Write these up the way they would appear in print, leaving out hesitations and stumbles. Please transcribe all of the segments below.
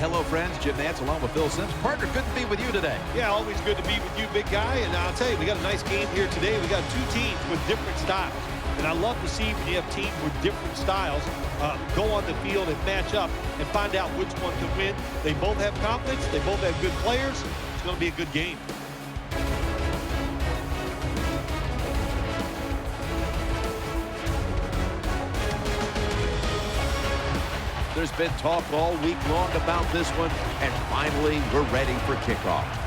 Hello, friends. Jim Nantz along with Phil Simms. Partner, good to be with you today. Yeah, always good to be with you, big guy. And I'll tell you, we got a nice game here today. We got two teams with different styles. And I love to see when you have teams with different styles go on the field and match up and find out which one can win. They both have confidence. They both have good players. It's going to be a good game. There's been talk all week long about this one, and finally we're ready for kickoff.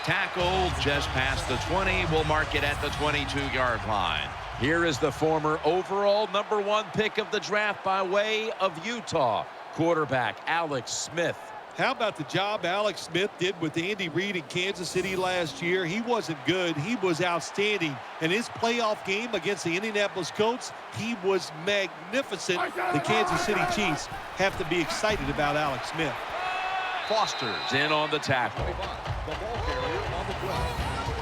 Tackled just past the 20. We'll mark it at the 22-yard line. Here is the former overall #1 pick of the draft by way of Utah, quarterback Alex Smith. How about the job Alex Smith did with Andy Reid in Kansas City last year? He wasn't good. He was outstanding. And his playoff game against the Indianapolis Colts, he was magnificent. The Kansas City Chiefs have to be excited about Alex Smith. Foster's in on the tackle.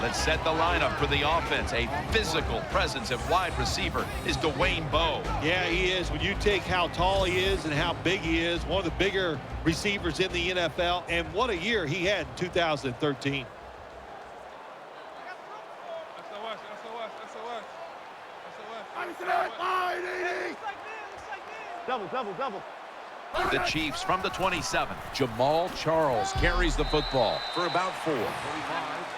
Let's set the lineup for the offense. A physical presence at wide receiver is Dwayne Bowe. Yeah, he is. When you take how tall he is and how big he is, one of the bigger receivers in the NFL, and what a year he had in 2013. Double. The Chiefs from the 27. Jamal Charles carries the football for about 4. 45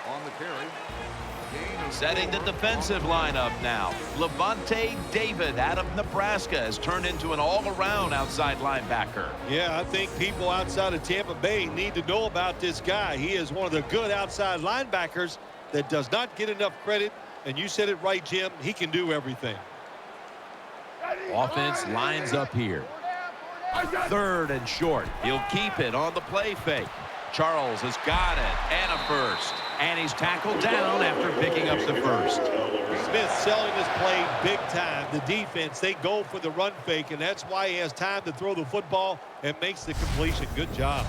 on the carry. Setting the defensive lineup now. Levante David out of Nebraska has turned into an all-around outside linebacker. Yeah, I think people outside of Tampa Bay need to know about this guy. He is one of the good outside linebackers that does not get enough credit. And you said it right, Jim. He can do everything. Offense lines up here. 3rd and short. He'll keep it on the play fake. Charles has got it, and a first. And he's tackled down after picking up the first. Smith selling this play big time. The defense, they go for the run fake, and that's why he has time to throw the football and makes the completion. Good job.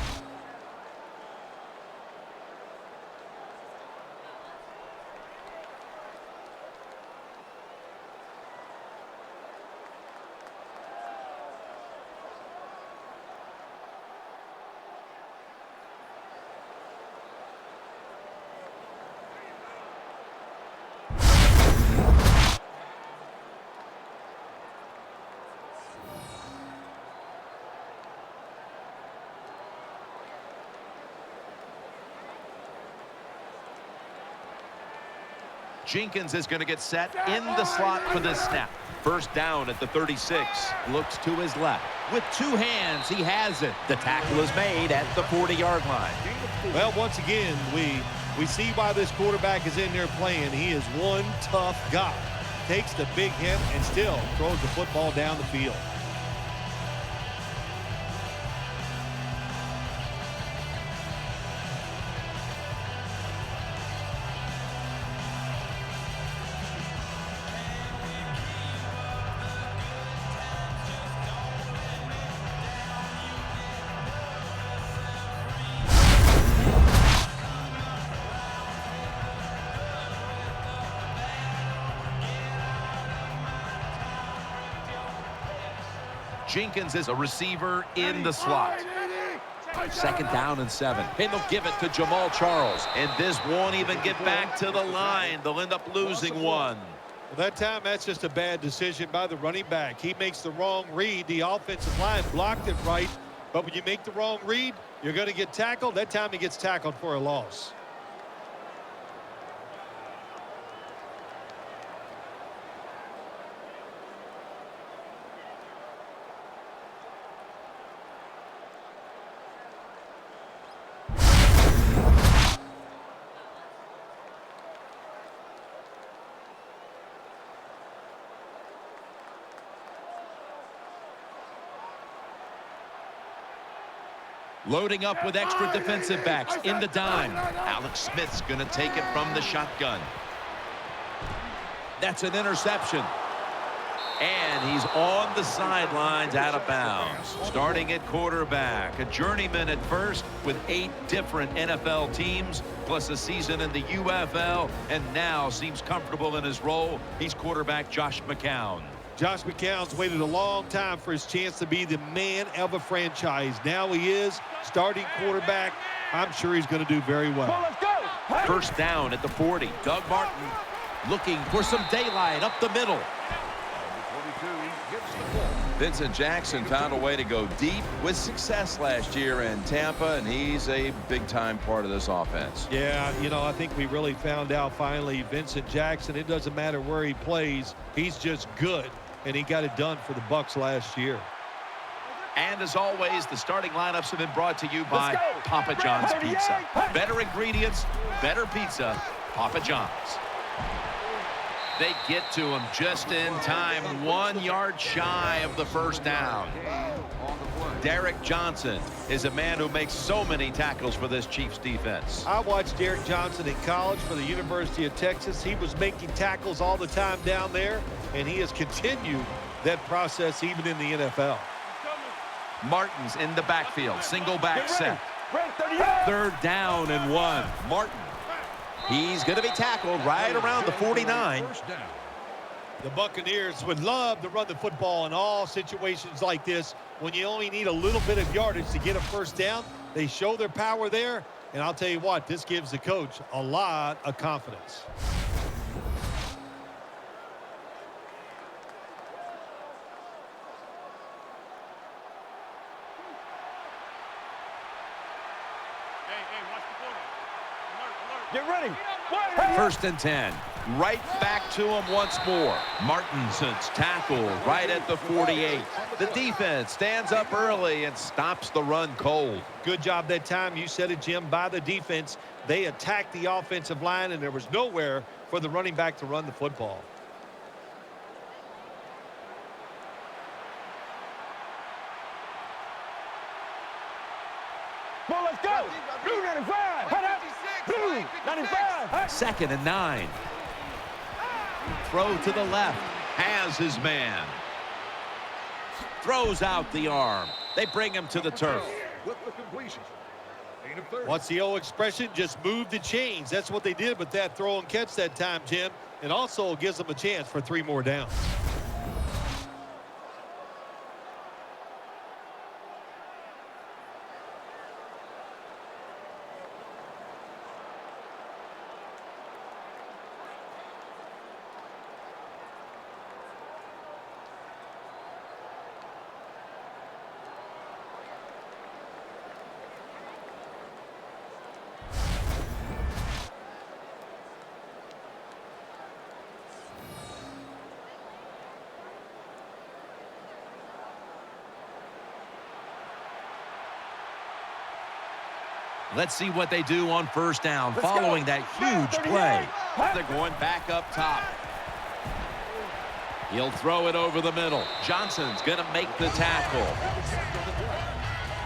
Jenkins is going to get set in the slot for this snap. First down at the 36. Looks to his left. With 2 hands, he has it. The tackle is made at the 40-yard line. Well, once again, we see why this quarterback is in there playing. He is one tough guy. Takes the big hit and still throws the football down the field. Jenkins is a receiver in the slot. 2nd down and 7. And they'll give it to Jamal Charles. And this won't even get back to the line. They'll end up losing 1. Well, that time, that's just a bad decision by the running back. He makes the wrong read. The offensive line blocked it right. But when you make the wrong read, you're going to get tackled. That time he gets tackled for a loss. Loading up with extra defensive backs in the dime. Alex Smith's going to take it from the shotgun. That's an interception. And he's on the sidelines out of bounds. Starting at quarterback, a journeyman at first with 8 different NFL teams, plus a season in the UFL, and now seems comfortable in his role. He's quarterback Josh McCown. Josh McCown's waited a long time for his chance to be the man of a franchise. Now he is starting quarterback. I'm sure he's going to do very well. Let's go. First down at the 40. Doug Martin looking for some daylight up the middle. 22 gets the ball. Vincent Jackson found a way to go deep with success last year in Tampa, and he's a big-time part of this offense. Yeah, you know, I think we really found out finally Vincent Jackson, it doesn't matter where he plays, he's just good, and he got it done for the Bucs last year. And as always, the starting lineups have been brought to you by Papa John's Pizza. Better ingredients, better pizza, Papa John's. They get to him just in time, 1 yard shy of the first down. Derek Johnson is a man who makes so many tackles for this Chiefs defense. I watched Derek Johnson in college for the University of Texas. He was making tackles all the time down there, and he has continued that process even in the NFL. Martin's in the backfield, single back set. Third down and 1. Martin. He's going to be tackled right around the 49. The Buccaneers would love to run the football in all situations like this. When you only need a little bit of yardage to get a first down, they show their power there. And I'll tell you what, this gives the coach a lot of confidence. Get ready. First and 10. Right back to him once more. Martinson's tackled right at the 48. The defense stands up early and stops the run cold. Good job that time. You said it, Jim, by the defense. They attacked the offensive line, and there was nowhere for the running back to run the football. Well, let's go. Blue 95. Head up. Blue 95. Second and 9. Throw to the left. Has his man. Throws out the arm. They bring him to the turf. With the completion. What's the old expression? Just move the chains. That's what they did with that throw and catch that time, Jim. It also gives them a chance for 3 more downs. Let's see what they do on first down following that huge play. They're going back up top. He'll throw it over the middle. Johnson's going to make the tackle.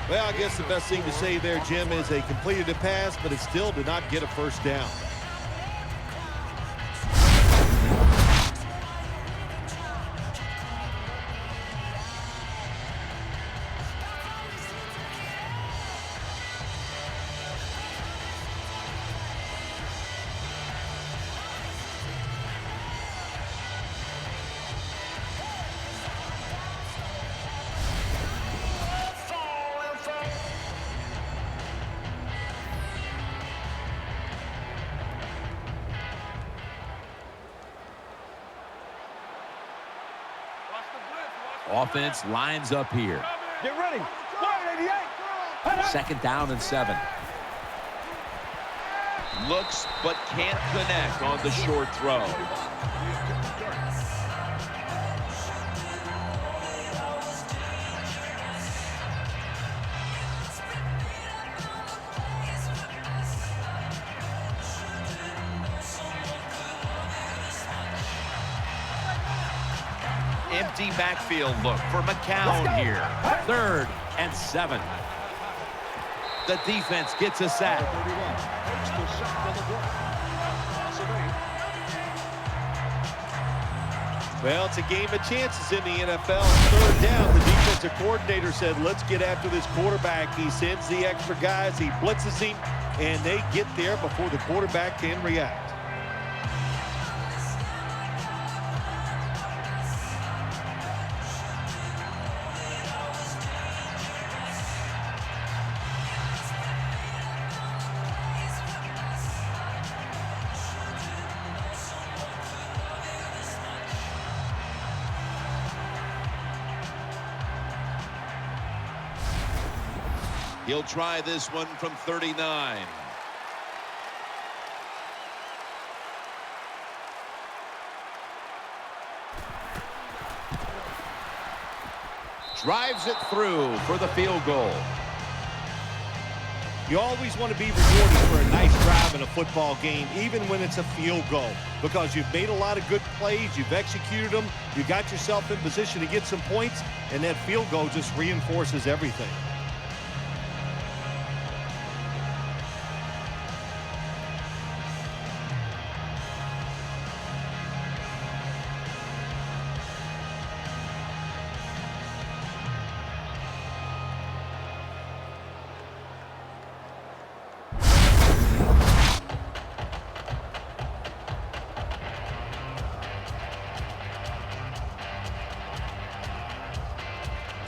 Well, I guess the best thing to say there, Jim, is they completed a pass, but it still did not get a first down. Offense lines up here. Get ready. 188. Second down and 7. Looks but can't connect on the short throw. Empty backfield look for McCown here. Third and 7. The defense gets a sack. Well, it's a game of chances in the NFL. Third down, the defensive coordinator said, let's get after this quarterback. He sends the extra guys, he blitzes him, and they get there before the quarterback can react. He'll try this one from 39. Drives it through for the field goal. You always want to be rewarded for a nice drive in a football game, even when it's a field goal, because you've made a lot of good plays, you've executed them, you got yourself in position to get some points, and that field goal just reinforces everything.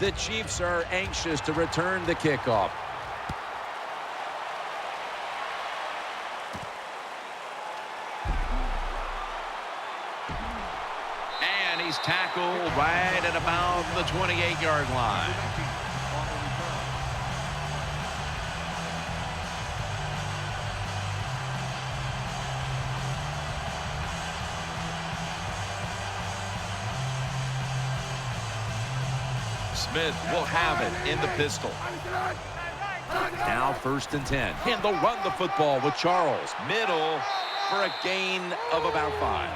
The Chiefs are anxious to return the kickoff. And he's tackled right at about the 28-yard line. Smith will have it in the pistol. Now 1st and 10. And they'll run the football with Charles. Middle for a gain of about 5.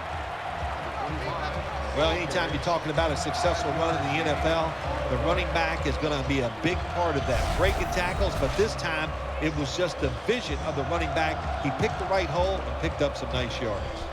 Well, anytime you're talking about a successful run in the NFL, the running back is going to be a big part of that. Breaking tackles, but this time it was just the vision of the running back. He picked the right hole and picked up some nice yards.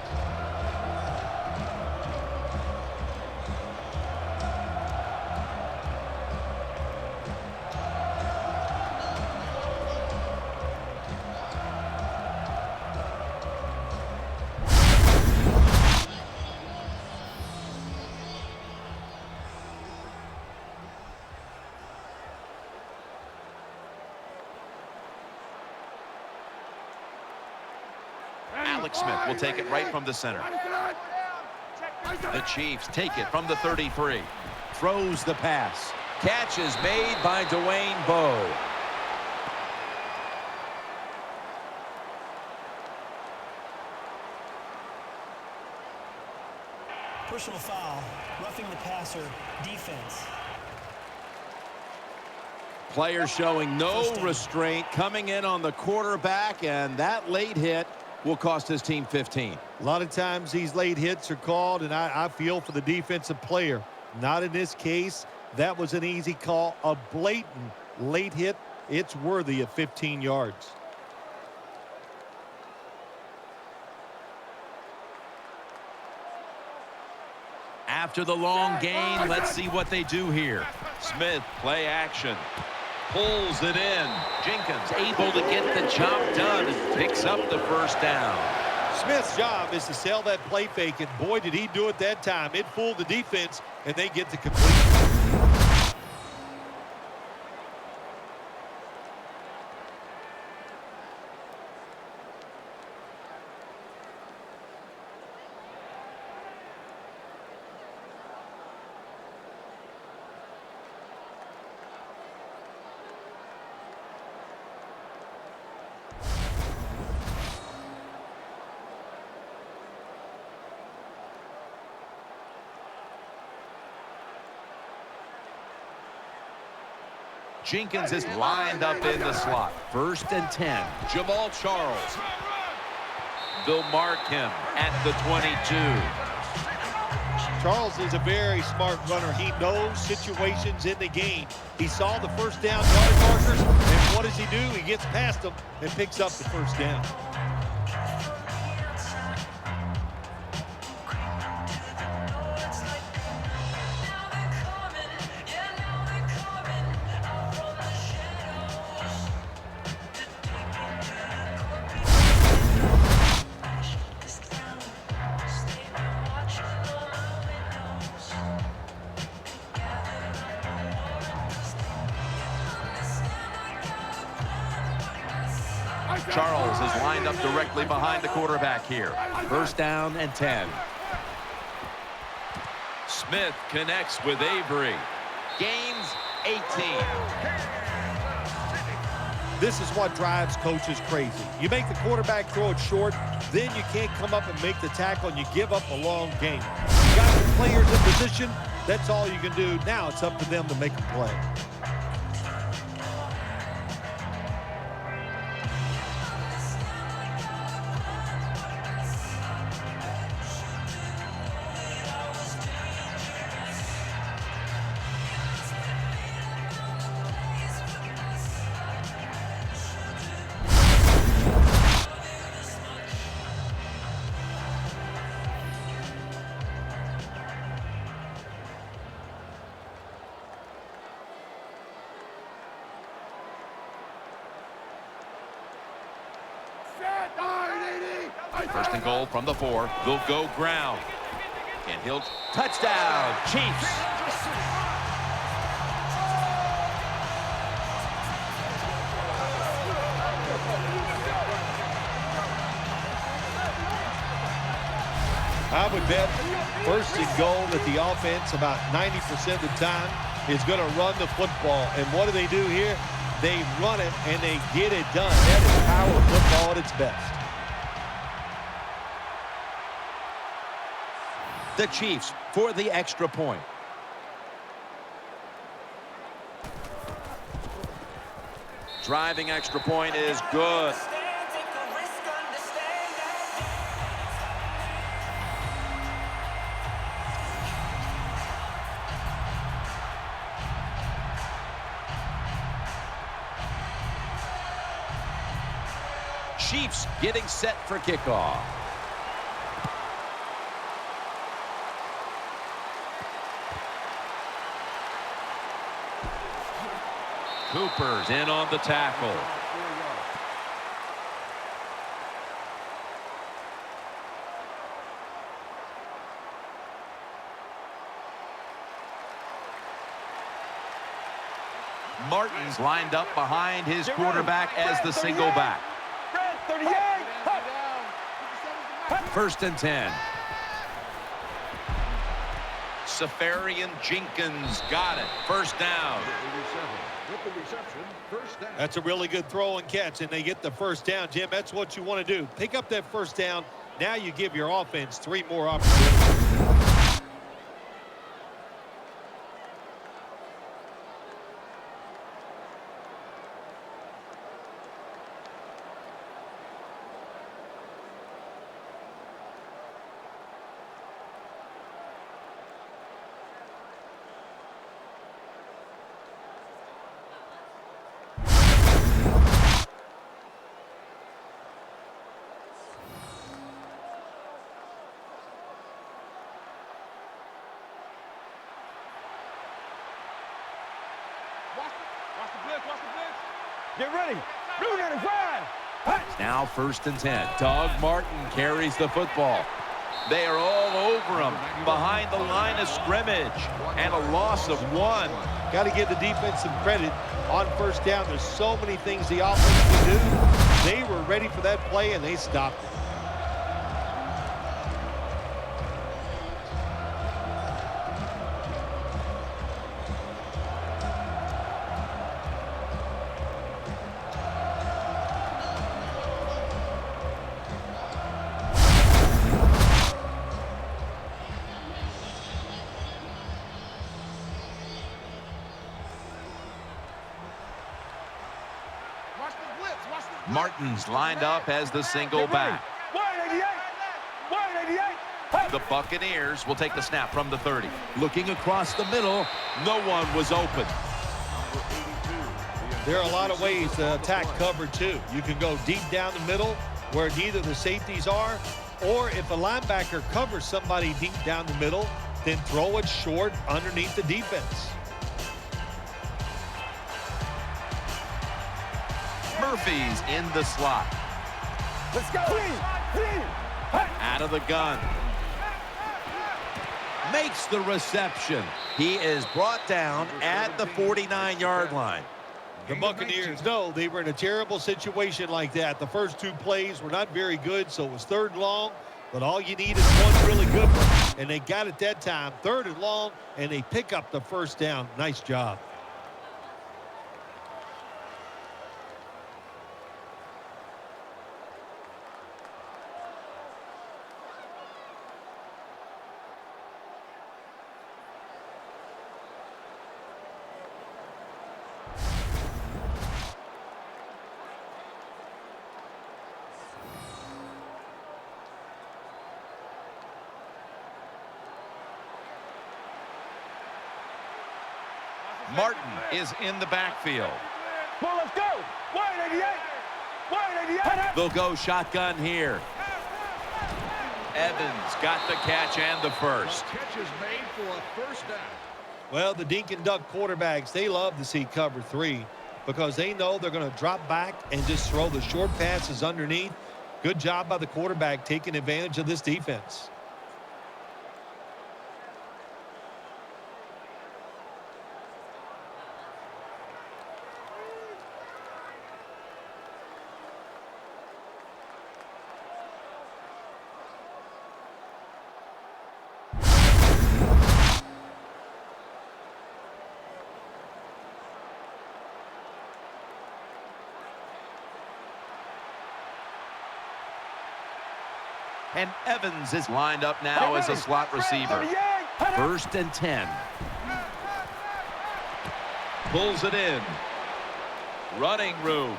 Smith will take it right from the center. The Chiefs take it from the 33. Throws the pass. Catch is made by Dwayne Bowe. Personal foul, roughing the passer, defense. Player showing no restraint, coming in on the quarterback, and that late hit will cost his team 15. A lot of times these late hits are called, and I feel for the defensive player. Not in this case. That was an easy call. A blatant late hit. It's worthy of 15 yards. After the long gain, let's see what they do here. Smith, play action. Pulls it in. Jenkins able to get the job done and picks up the 1st down. Smith's job is to sell that play fake, and boy, did he do it that time. It fooled the defense, and they get the completion. Jenkins is lined up in the slot. 1st and 10. Jamal Charles. They'll mark him at the 22. Charles is a very smart runner. He knows situations in the game. He saw the 1st down yard markers, and what does he do? He gets past them and picks up the 1st down. Charles is lined up directly behind the quarterback here. First down and 10. Smith connects with Avery. Gains 18. This is what drives coaches crazy. You make the quarterback throw it short, then you can't come up and make the tackle, and you give up a long game. You got the players in position. That's all you can do. Now it's up to them to make a play. First and goal from the 4. They'll go ground. And he'll touchdown, Chiefs. I would bet first and goal that the offense about 90% of the time is going to run the football. And what do here? They run it and they get it done. That is power football at its best. The Chiefs for the extra point. Driving extra point is good. Chiefs getting set for kickoff. Cooper's in on the tackle. Martin's lined up behind his quarterback as the single back. 38. First and 10. Safarian Jenkins got it. First down. That's a really good throw and catch, and they get the first down, Jim. That's what you want to do. Pick up that first down. Now you give your offense 3 more opportunities. Get ready. Blue 95. Now first and 10. Doug Martin carries the football. They are all over him behind the line of scrimmage, and a loss of 1. Got to give the defense some credit on first down. There's so many things the offense can do. They were ready for that play, and they stopped it. Martin's lined up as the single back. 188. The Buccaneers will take the snap from the 30. Looking across the middle, no one was open. There are a lot of ways to attack cover, too. You can go deep down the middle where neither the safeties are, or if a linebacker covers somebody deep down the middle, then throw it short underneath the defense. Murphy's in the slot. Let's go. Out of the gun. Makes the reception. He is brought down at the 49-yard line. The Buccaneers know they were in a terrible situation like that. The first 2 plays were not very good, so it was 3rd and long. But all you need is one really good one, and they got it that time. 3rd and long, and they pick up the first down. Nice job. Martin is in the backfield. Well, let's go. 188. 188. They'll go shotgun here. Evans got the catch and the first. Catch is made for a first down. Well, the dink and duck quarterbacks, they love to see cover 3 because they know they're going to drop back and just throw the short passes underneath. Good job by the quarterback taking advantage of this defense. And Evans is lined up now as a slot receiver. 1st and 10. Pulls it in. Running room.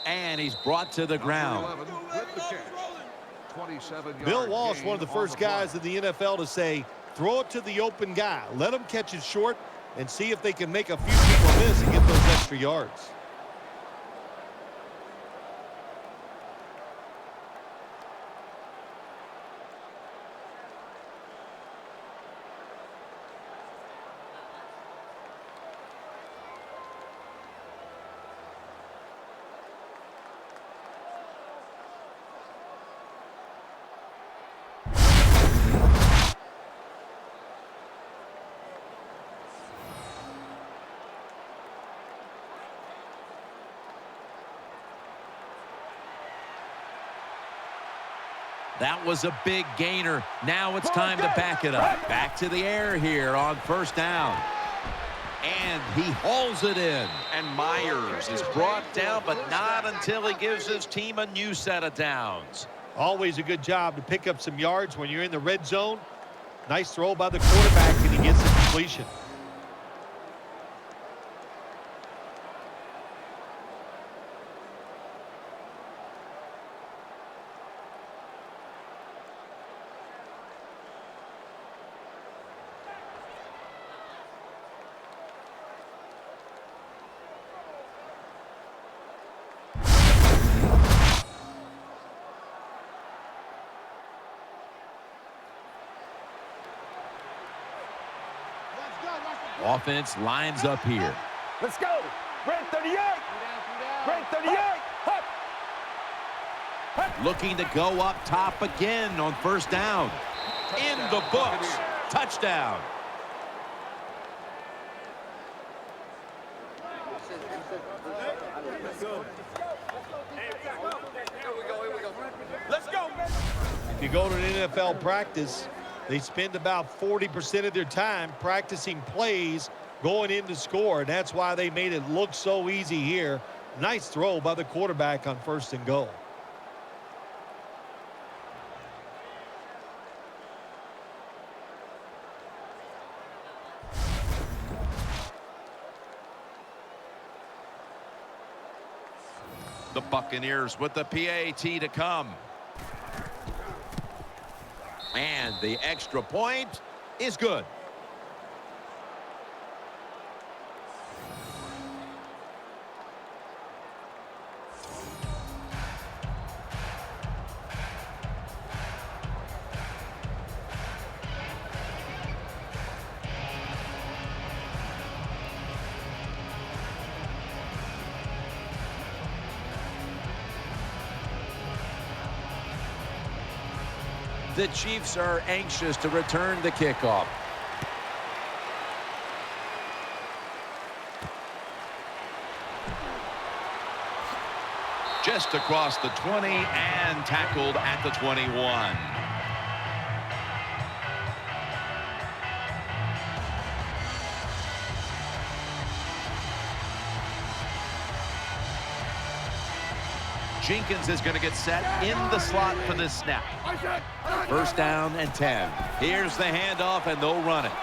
And he's brought to the ground. 11 with the catch. 27-yard Bill Walsh, gain one of the first guys in the NFL to say, throw it to the open guy. Let him catch it short and see if they can make a few people miss and get those extra yards. That was a big gainer. Now it's time to back it up. Back to the air here on 1st down. And he hauls it in. And Myers is brought down, but not until he gives his team a new set of downs. Always a good job to pick up some yards when you're in the red zone. Nice throw by the quarterback, and he gets the completion. Offense lines up here. Let's go. Red 38. Red 38. Looking to go up top again on 1st down. In the books. Touchdown. Let's go, man. If you go to an NFL practice, they spend about 40% of their time practicing plays going in to score. And that's why they made it look so easy here. Nice throw by the quarterback on 1st and goal. The Buccaneers with the PAT to come. And the extra point is good. The Chiefs are anxious to return the kickoff. Just across the 20 and tackled at the 21. Jenkins is going to get set in the slot for this snap. First down and 10. Here's the handoff, and they'll run it.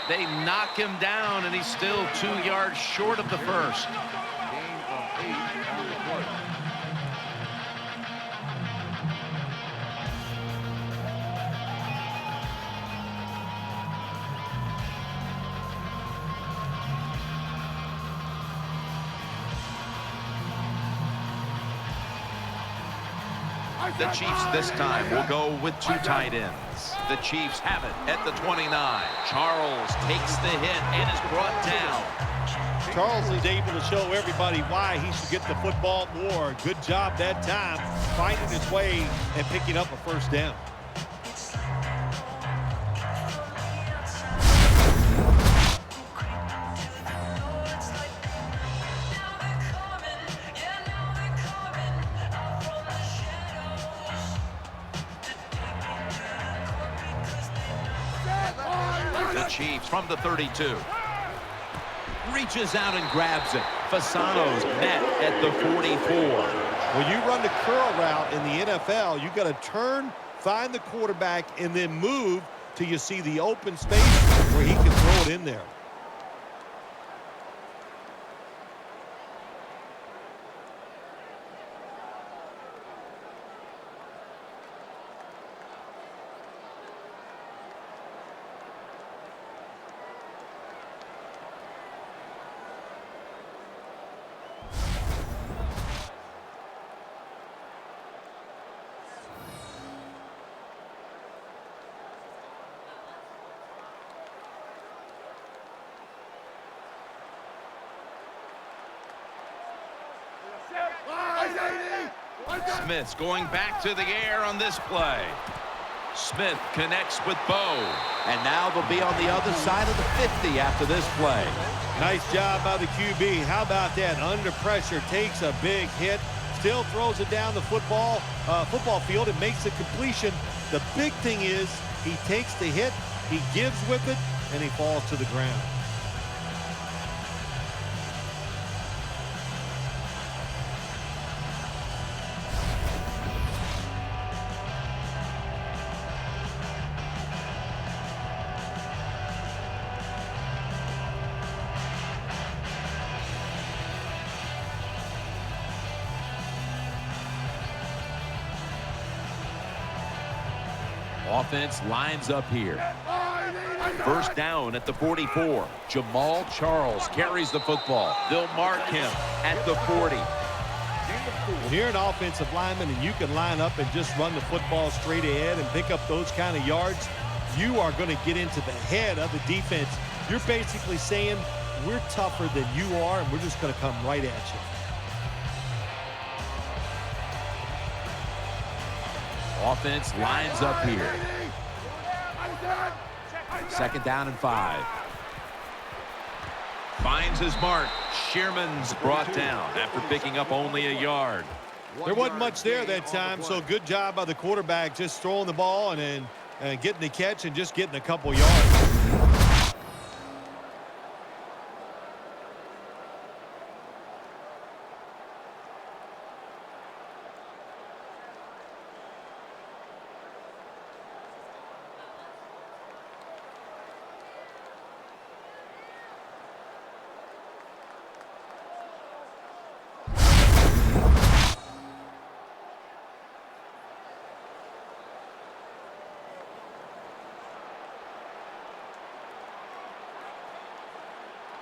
They knock him down, and he's still 2 yards short of the first. Gain of 8 on the play. The Chiefs this time will go with 2 tight ends. The Chiefs have it at the 29. Charles takes the hit and is brought down. Charles is able to show everybody why he should get the football more. Good job that time, finding his way and picking up a first down. Chiefs from the 32. Reaches out and grabs it. Fasano's met at the 44. When you run the curl route in the NFL, you got to turn, find the quarterback, and then move till you see the open space where he can throw it in there. Smith's going back to the air on this play. Smith connects with Bo. And now they'll be on the other side of the 50 after this play. Nice job by the QB. How about that? Under pressure, takes a big hit, still throws it down the football field and makes the completion. The big thing is he takes the hit, he gives with it, and he falls to the ground. Offense lines up here. First down at the 44. Jamal Charles carries the football. They'll mark him at the 40. When you're an offensive lineman and you can line up and just run the football straight ahead and pick up those kind of yards, you are going to get into the head of the defense. You're basically saying, we're tougher than you are, and we're just going to come right at you. Offense lines up here. Second down and 5. Finds his mark. Shearman's brought down after picking up only a yard. There wasn't much there that time, so good job by the quarterback just throwing the ball and then getting the catch and just getting a couple yards.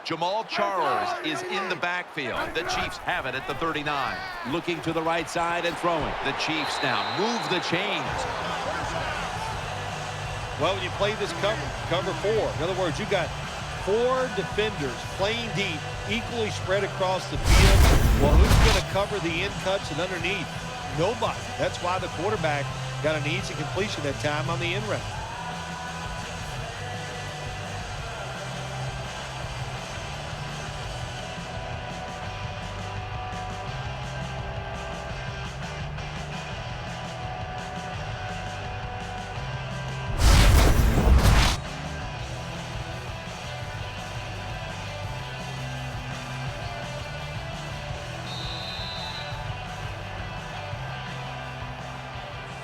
Jamal Charles is in the backfield. The Chiefs have it at the 39. Looking to the right side and throwing. The Chiefs now move the chains. Well, when you play this cover 4, in other words, you got 4 defenders playing deep, equally spread across the field. Well, who's going to cover the in cuts and underneath? Nobody. That's why the quarterback got an easy completion that time on the in route.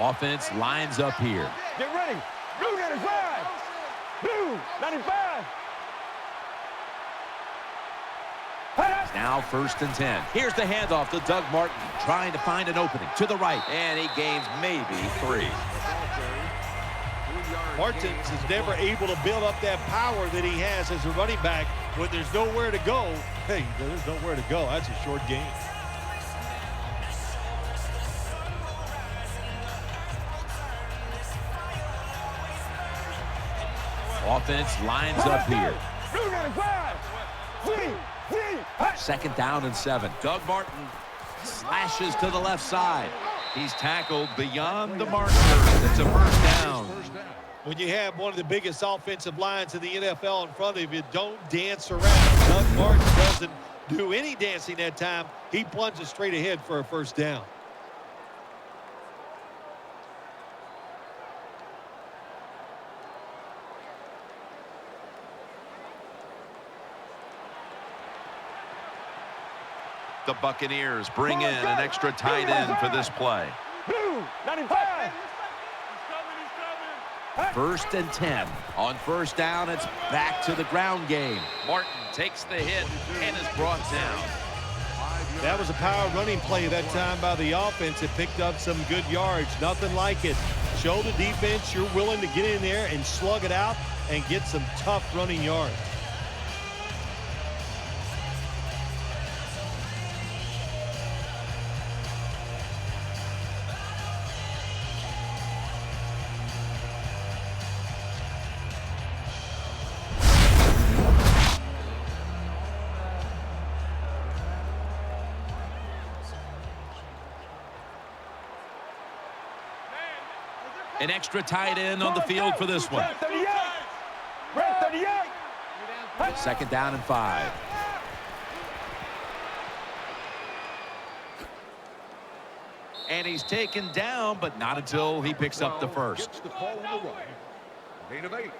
Offense lines up here. Get ready. Blue 95. Blue 95. Now 1st and 10. Here's the handoff to Doug Martin, trying to find an opening to the right, and he gains maybe 3. Martins is never able to build up that power that he has as a running back when there's nowhere to go. Hey, there's nowhere to go. That's a short game. Offense lines up here. Blue 95. 2nd down and 7. Doug Martin slashes to the left side. He's tackled beyond the marker. It's a 1st down. When you have one of the biggest offensive lines in the NFL in front of you, don't dance around. Doug Martin doesn't do any dancing that time. He plunges straight ahead for a 1st down. The Buccaneers bring in an extra tight end for this play. Blue 95. 1st and 10. On 1st down, it's back to the ground game. Martin takes the hit and is brought down. That was a power running play that time by the offense. It picked up some good yards. Nothing like it. Show the defense you're willing to get in there and slug it out and get some tough running yards. An extra tight end on the field for this one. 38. 38. 2nd down and 5. And he's taken down, but not until he picks up the 1st. Gets the call on the run. Gain of 8.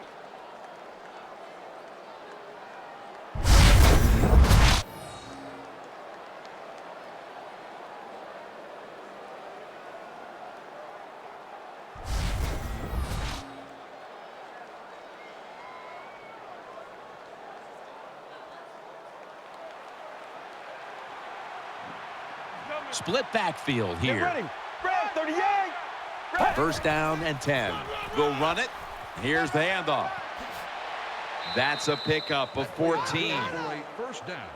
Split backfield here. Get ready. 38. 1st down and 10. We'll run it. Here's the handoff. That's a pickup of 14. 1st down.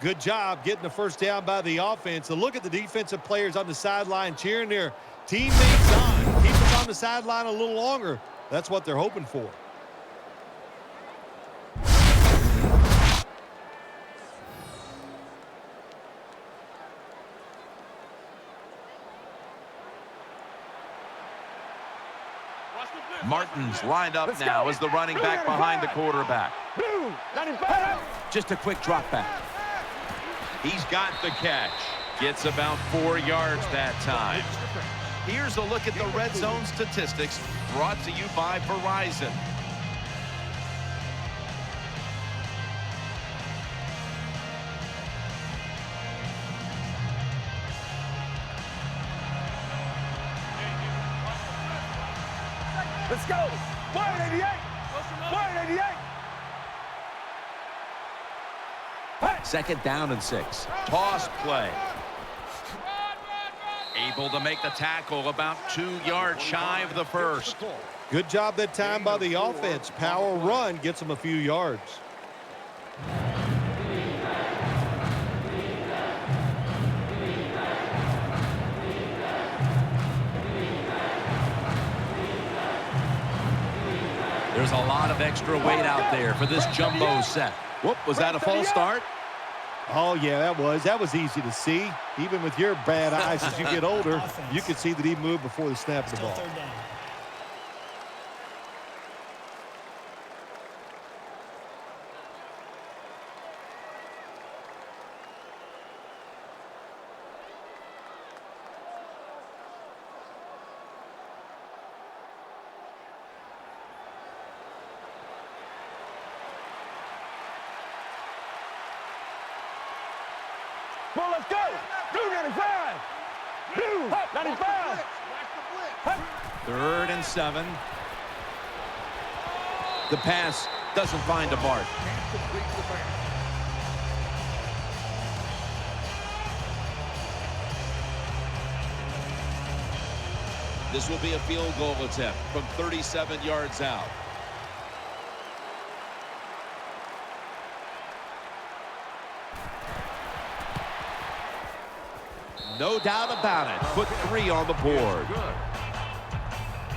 Good job getting the 1st down by the offense. And look at the defensive players on the sideline cheering their teammates on. Keep us on the sideline a little longer. That's what they're hoping for. Martin's lined up now as the running back behind the quarterback. Blue 95. Just a quick drop back. He's got the catch. Gets about 4 yards that time. Here's a look at the red zone statistics brought to you by Verizon. Let's go. 188. 188. 2nd down and 6. Toss play. Able to make the tackle about 2 yards shy of the 1st. Good job that time by the offense. Power run gets them a few yards. There's a lot of extra weight out there for this jumbo set. Whoop, was that a false start? Oh, yeah, that was easy to see. Even with your bad eyes as you get older, you could see that he moved before the snap of the Still ball. 3rd down. Well, let's go. Blue 95. Blue 95. 3rd and 7. The pass doesn't find a mark. Can't complete the pass. This will be a field goal attempt from 37 yards out. No doubt about it. Put 3 on the board. Good.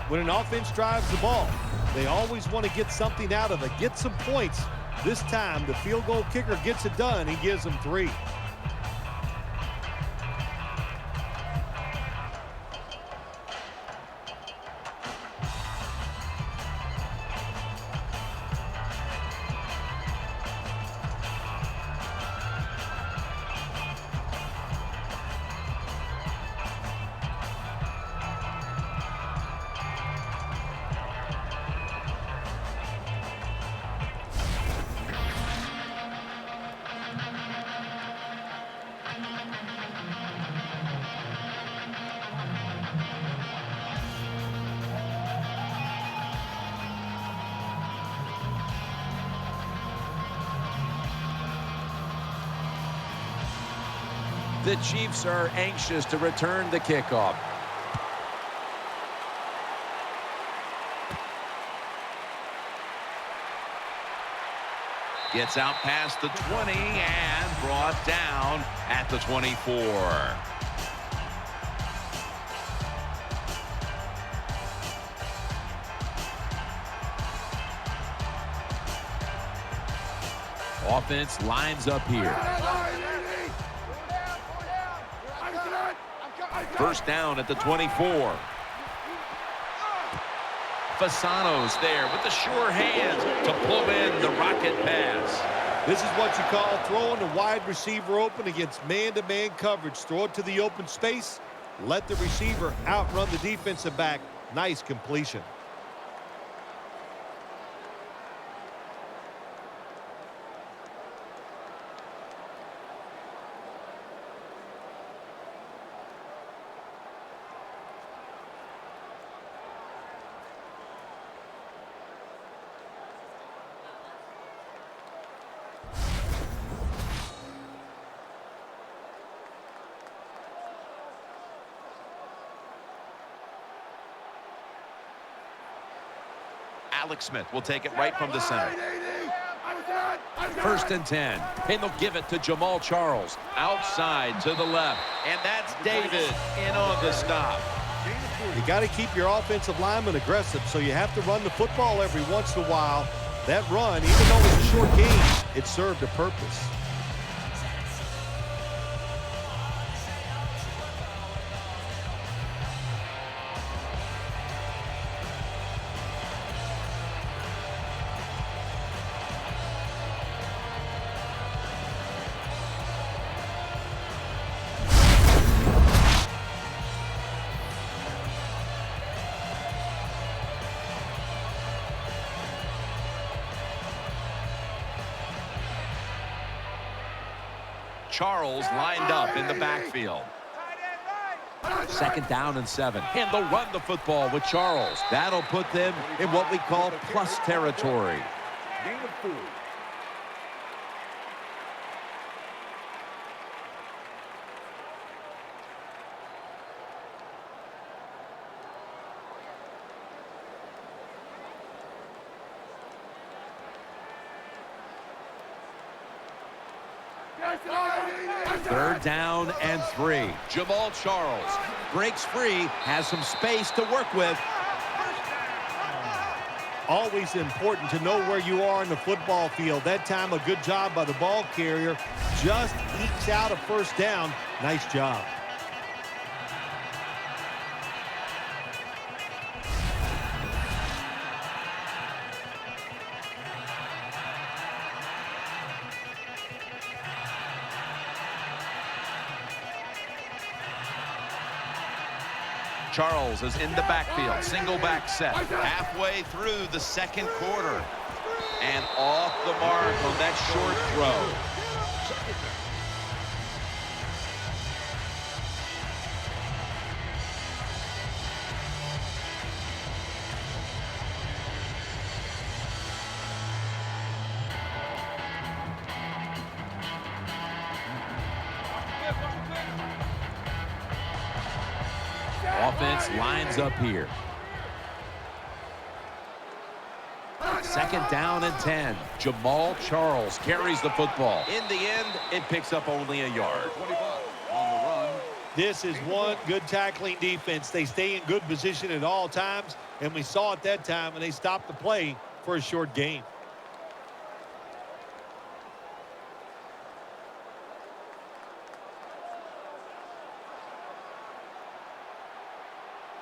When an offense drives the ball, they always want to get something out of it, get some points. This time, the field goal kicker gets it done. He gives them 3. The Chiefs are anxious to return the kickoff. Gets out past the 20 and brought down at the 24. Offense lines up here. First down at the 24. Fasano's there with the sure hands to pull in the rocket pass. This is what you call throwing the wide receiver open against man-to-man coverage. Throw it to the open space. Let the receiver outrun the defensive back. Nice completion. Alex Smith will take it right from the center. 1st and 10. And they'll give it to Jamal Charles. Outside to the left. And that's David in on the stop. You got to keep your offensive lineman aggressive, so you have to run the football every once in a while. That run, even though it's a short game, it served a purpose. Charles lined up in the backfield. 2nd down and 7. And they'll run the football with Charles. That'll put them in what we call plus territory. Gain of 4. Third down and 3. Jamal Charles breaks free, has some space to work with. Always important to know where you are in the football field. That time, a good job by the ball carrier. Just ekes out a first down. Nice job. Charles is in the backfield. Single back set. Halfway through the 2nd quarter. And off the mark on that short throw. Offense lines up here. 2nd down and 10. Jamal Charles carries the football. In the end, it picks up only a yard. 25 on the run. This is one good tackling defense. They stay in good position at all times, and we saw it that time when they stopped the play for a short gain.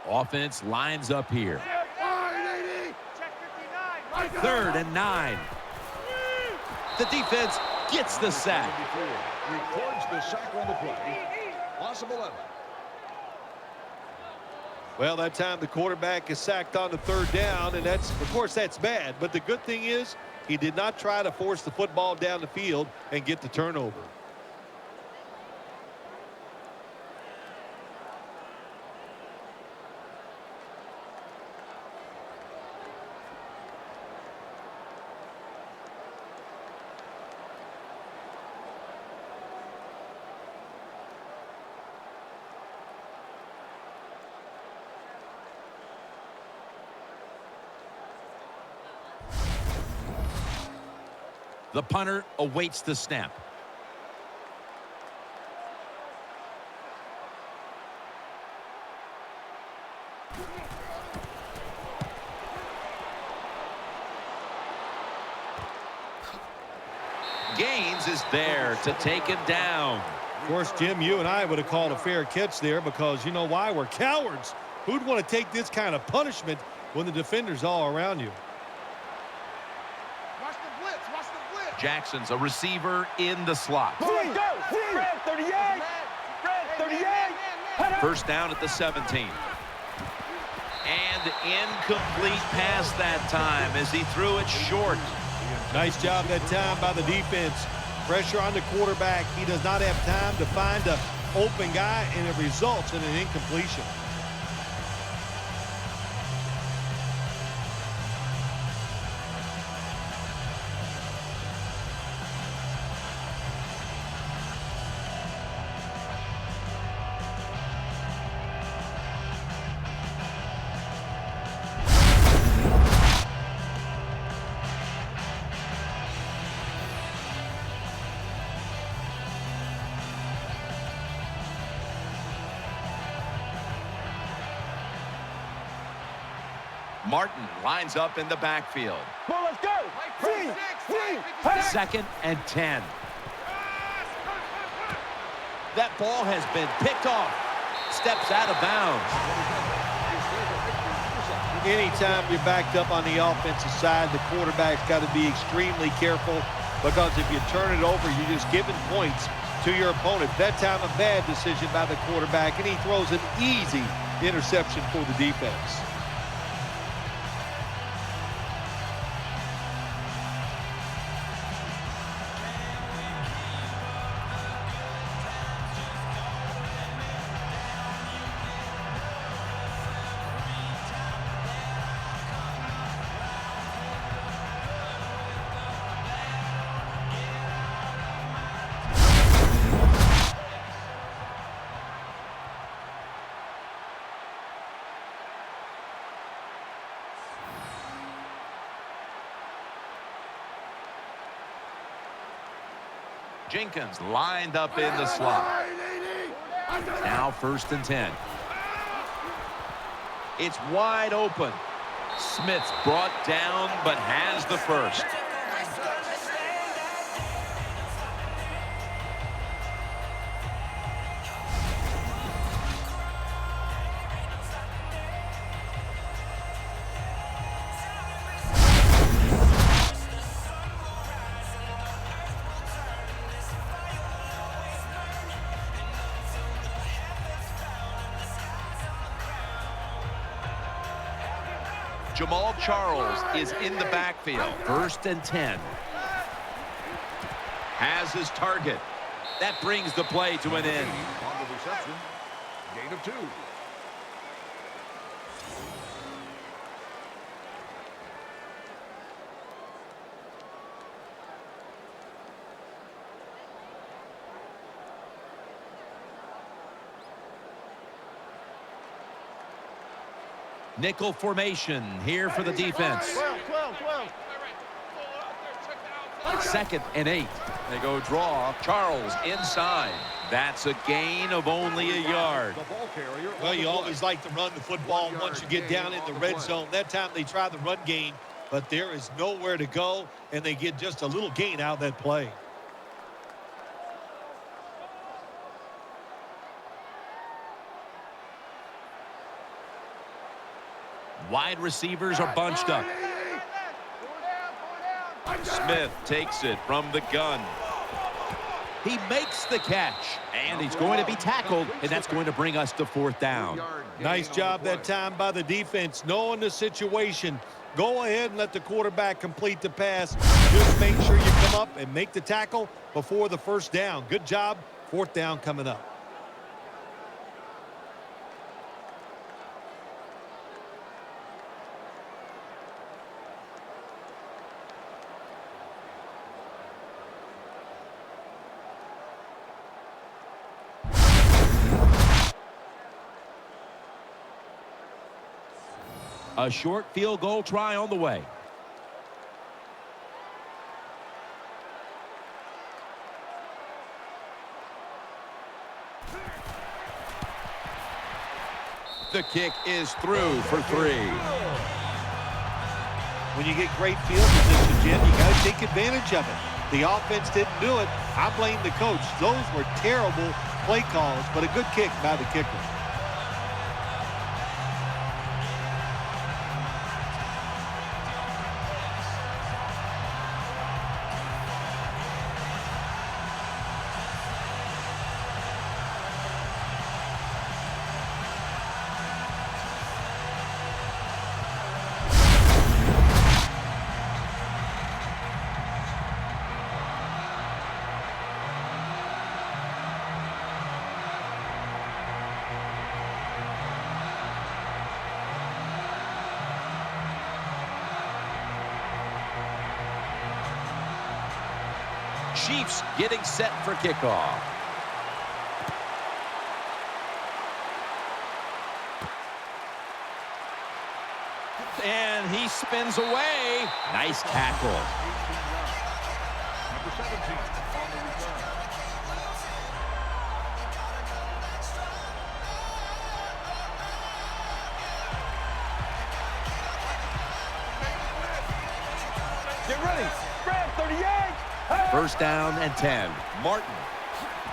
Offense lines up here. 3rd and 9. The defense gets the sack. Records the sack on the play. Loss of 11. Well, that time the quarterback is sacked on the 3rd down, and of course, that's bad. But the good thing is he did not try to force the football down the field and get the turnover. The punter awaits the snap. Gaines is there to take him down. Of course, Jim, you and I would have called a fair catch there because you know why? We're cowards. Who'd want to take this kind of punishment when the defender's all around you? Jackson's a receiver in the slot. Fred, 38. Fred, 38. 1st down at the 17. And incomplete pass that time as he threw it short. Nice job that time by the defense. Pressure on the quarterback. He does not have time to find an open guy, and it results in an incompletion. Martin lines up in the backfield. Well, let's go. 2nd and 10. That ball has been picked off. Steps out of bounds. Anytime you're backed up on the offensive side, the quarterback's got to be extremely careful because if you turn it over, you're just giving points to your opponent. That time, a bad decision by the quarterback, and he throws an easy interception for the defense. Jenkins lined up in the slot. Now 1st and 10. It's wide open. Smith's brought down, but has the first. Jamal Charles is in the backfield. 1st and 10. Has his target. That brings the play to an end. On the reception. Gain of 2. Nickel formation here for the defense. 12. 2nd and 8. They go draw. Charles inside. That's a gain of only a yard. The ball carrier. Well, you always like to run the football once you get down in the red zone. That time they try the run game, but there is nowhere to go, and they get just a little gain out of that play. Wide receivers are bunched up. Smith takes it from the gun. He makes the catch, and he's going to be tackled, and that's going to bring us to 4th down. Nice job that time by the defense, knowing the situation. Go ahead and let the quarterback complete the pass. Just make sure you come up and make the tackle before the 1st down. Good job. 4th down coming up. A short field goal try on the way. The kick is through for 3. When you get great field position, Jim, you got to take advantage of it. The offense didn't do it. I blame the coach. Those were terrible play calls, but a good kick by the kicker. Chiefs getting set for kickoff. And he spins away. Nice tackle. Number 17 on the return. Get ready. Grab 38. 1st down and 10. Martin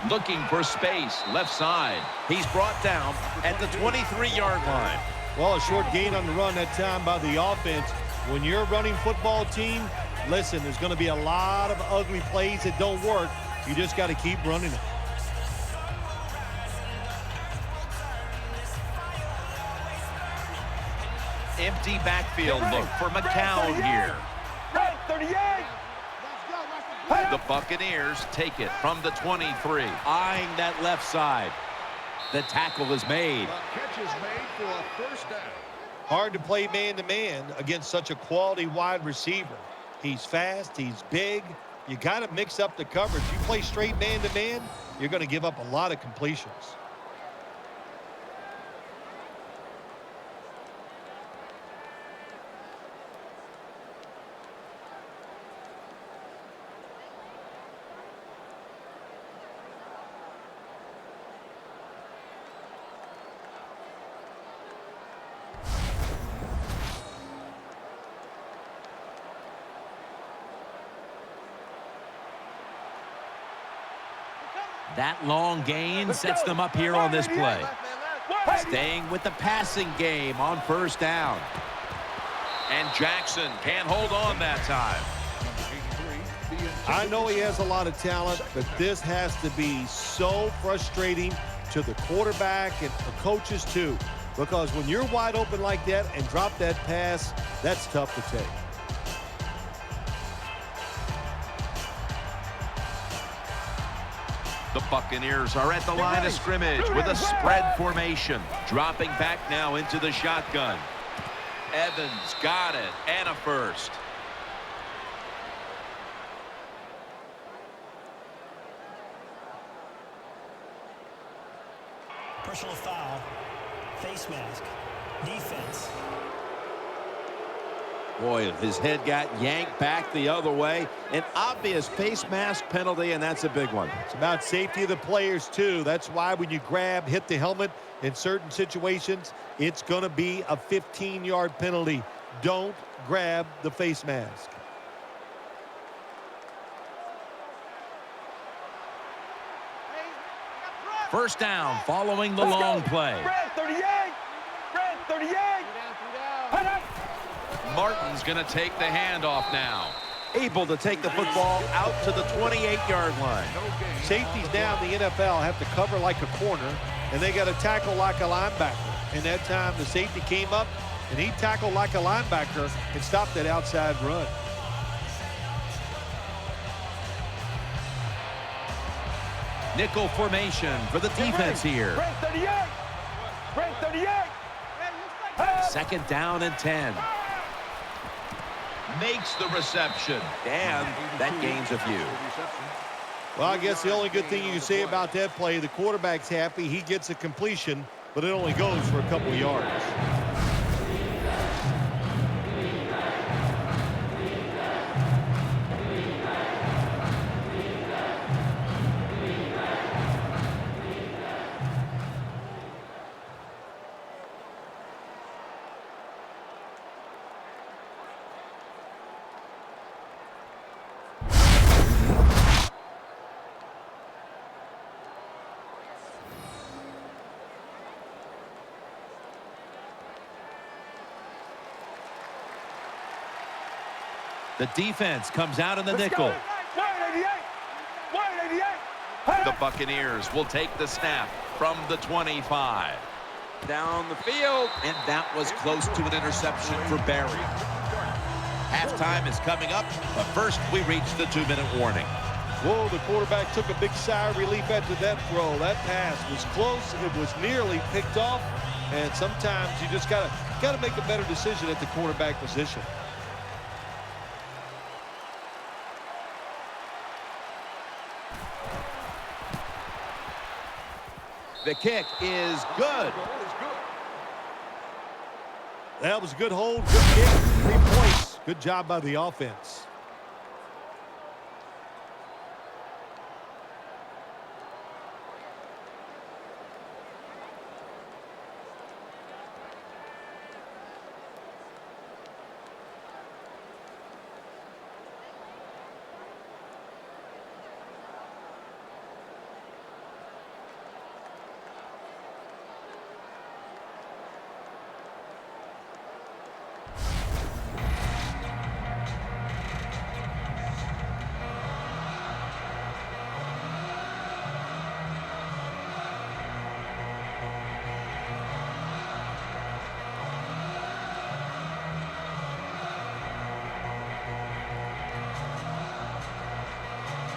looking for space. Left side. He's brought down at the 23-yard line. Well, a short gain on the run that time by the offense. When you're a running football team, listen, there's going to be a lot of ugly plays that don't work. You just got to keep running it. Empty backfield look for McCown here. 38. The Buccaneers take it from the 23. Eyeing that left side. The tackle is made. The catch is made for a 1st down. Hard to play man-to-man against such a quality wide receiver. He's fast, he's big. You got to mix up the coverage. You play straight man-to-man, you're going to give up a lot of completions. That long gain sets them up here on this play. Staying with the passing game on 1st down. And Jackson can't hold on that time. I know he has a lot of talent, but this has to be so frustrating to the quarterback and the coaches too. Because when you're wide open like that and drop that pass, that's tough to take. The Buccaneers are at the line of scrimmage with a spread formation. Dropping back now into the shotgun. Evans got it, and a 1st. Personal foul. Face mask. Defense. Boy, his head got yanked back the other way. An obvious face mask penalty, and that's a big one. It's about safety of the players, too. That's why when you grab, hit the helmet in certain situations, it's going to be a 15-yard penalty. Don't grab the face mask. First down following the long play. Red 38. Red 38. Head up. Martin's going to take the handoff now. Able to take the football out to the 28-yard line. Safeties now in the NFL have to cover like a corner, and they got to tackle like a linebacker. And that time the safety came up, and he tackled like a linebacker and stopped that outside run. Nickel formation for the defense here. Red 38. Red 38. Second down and 10. Makes the reception. And that gains a few. Well, I guess the only good thing you can say about that play, the quarterback's happy. He gets a completion, but it only goes for a couple yards. The defense comes out in the nickel. 188. 188. The Buccaneers will take the snap from the 25. Down the field, and that was close to an interception for Barry. Halftime is coming up, but first we reach the 2-minute warning. Whoa, the quarterback took a big sigh of relief after that throw. That pass was close. It was nearly picked off, and sometimes you just gotta make a better decision at the quarterback position. The kick is good. That was a good hold, good kick, 3 points. Good job by the offense.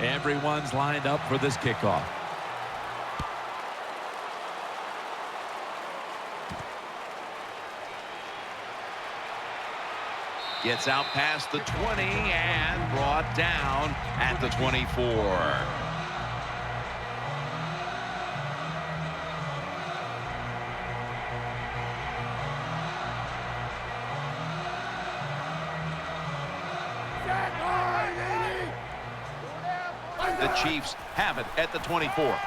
Everyone's lined up for this kickoff. Gets out past the 20 and brought down at the 24. The Chiefs have it at the 24.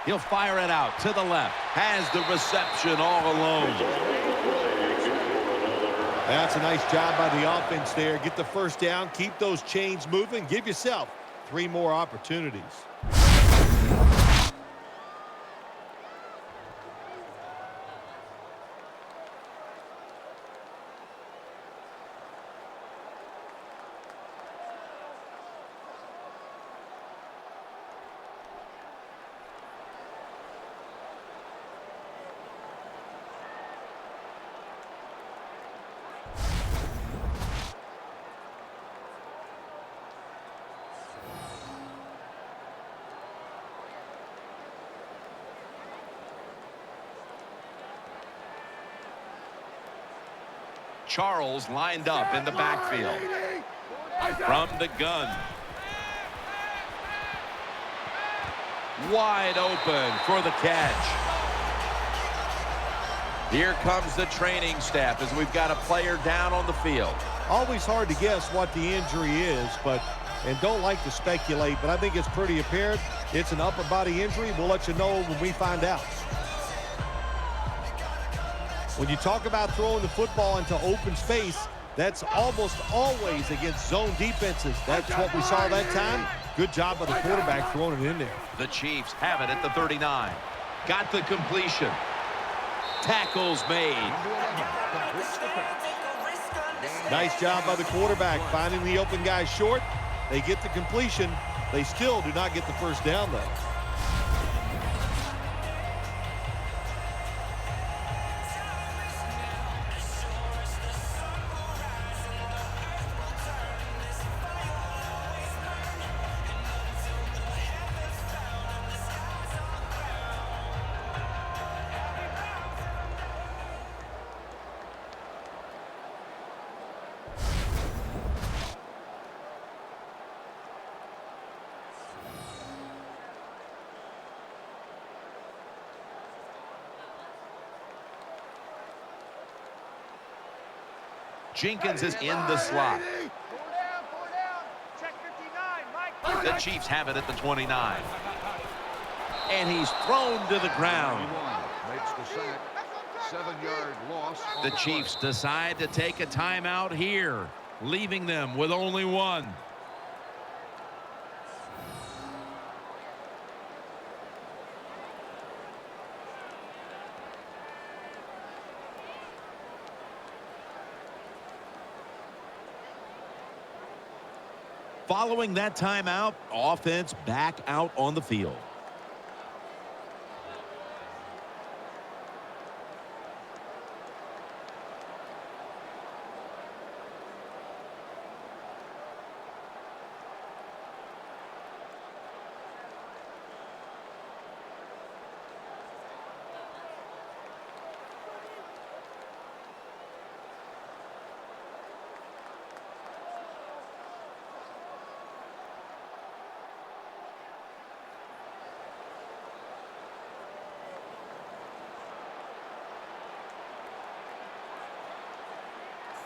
He'll fire it out to the left. Has the reception all alone. That's a nice job by the offense there. Get the first down, keep those chains moving, give yourself 3 more opportunities. Charles lined up in the backfield. From the gun. Wide open for the catch. Here comes the training staff as we've got a player down on the field. Always hard to guess what the injury is, and don't like to speculate, but I think it's pretty apparent. It's an upper body injury. We'll let you know when we find out. When you talk about throwing the football into open space, that's almost always against zone defenses. That's what we saw that time. Good job by the quarterback throwing it in there. The Chiefs have it at the 39. Got the completion. Tackles made. Nice job by the quarterback finding the open guy short. They get the completion. They still do not get the first down, though. Jenkins is in the slot. The Chiefs have it at the 29. And he's thrown to the ground. Makes the sack. 7-yard loss. The Chiefs decide to take a timeout here, leaving them with only one. Following that timeout, offense back out on the field.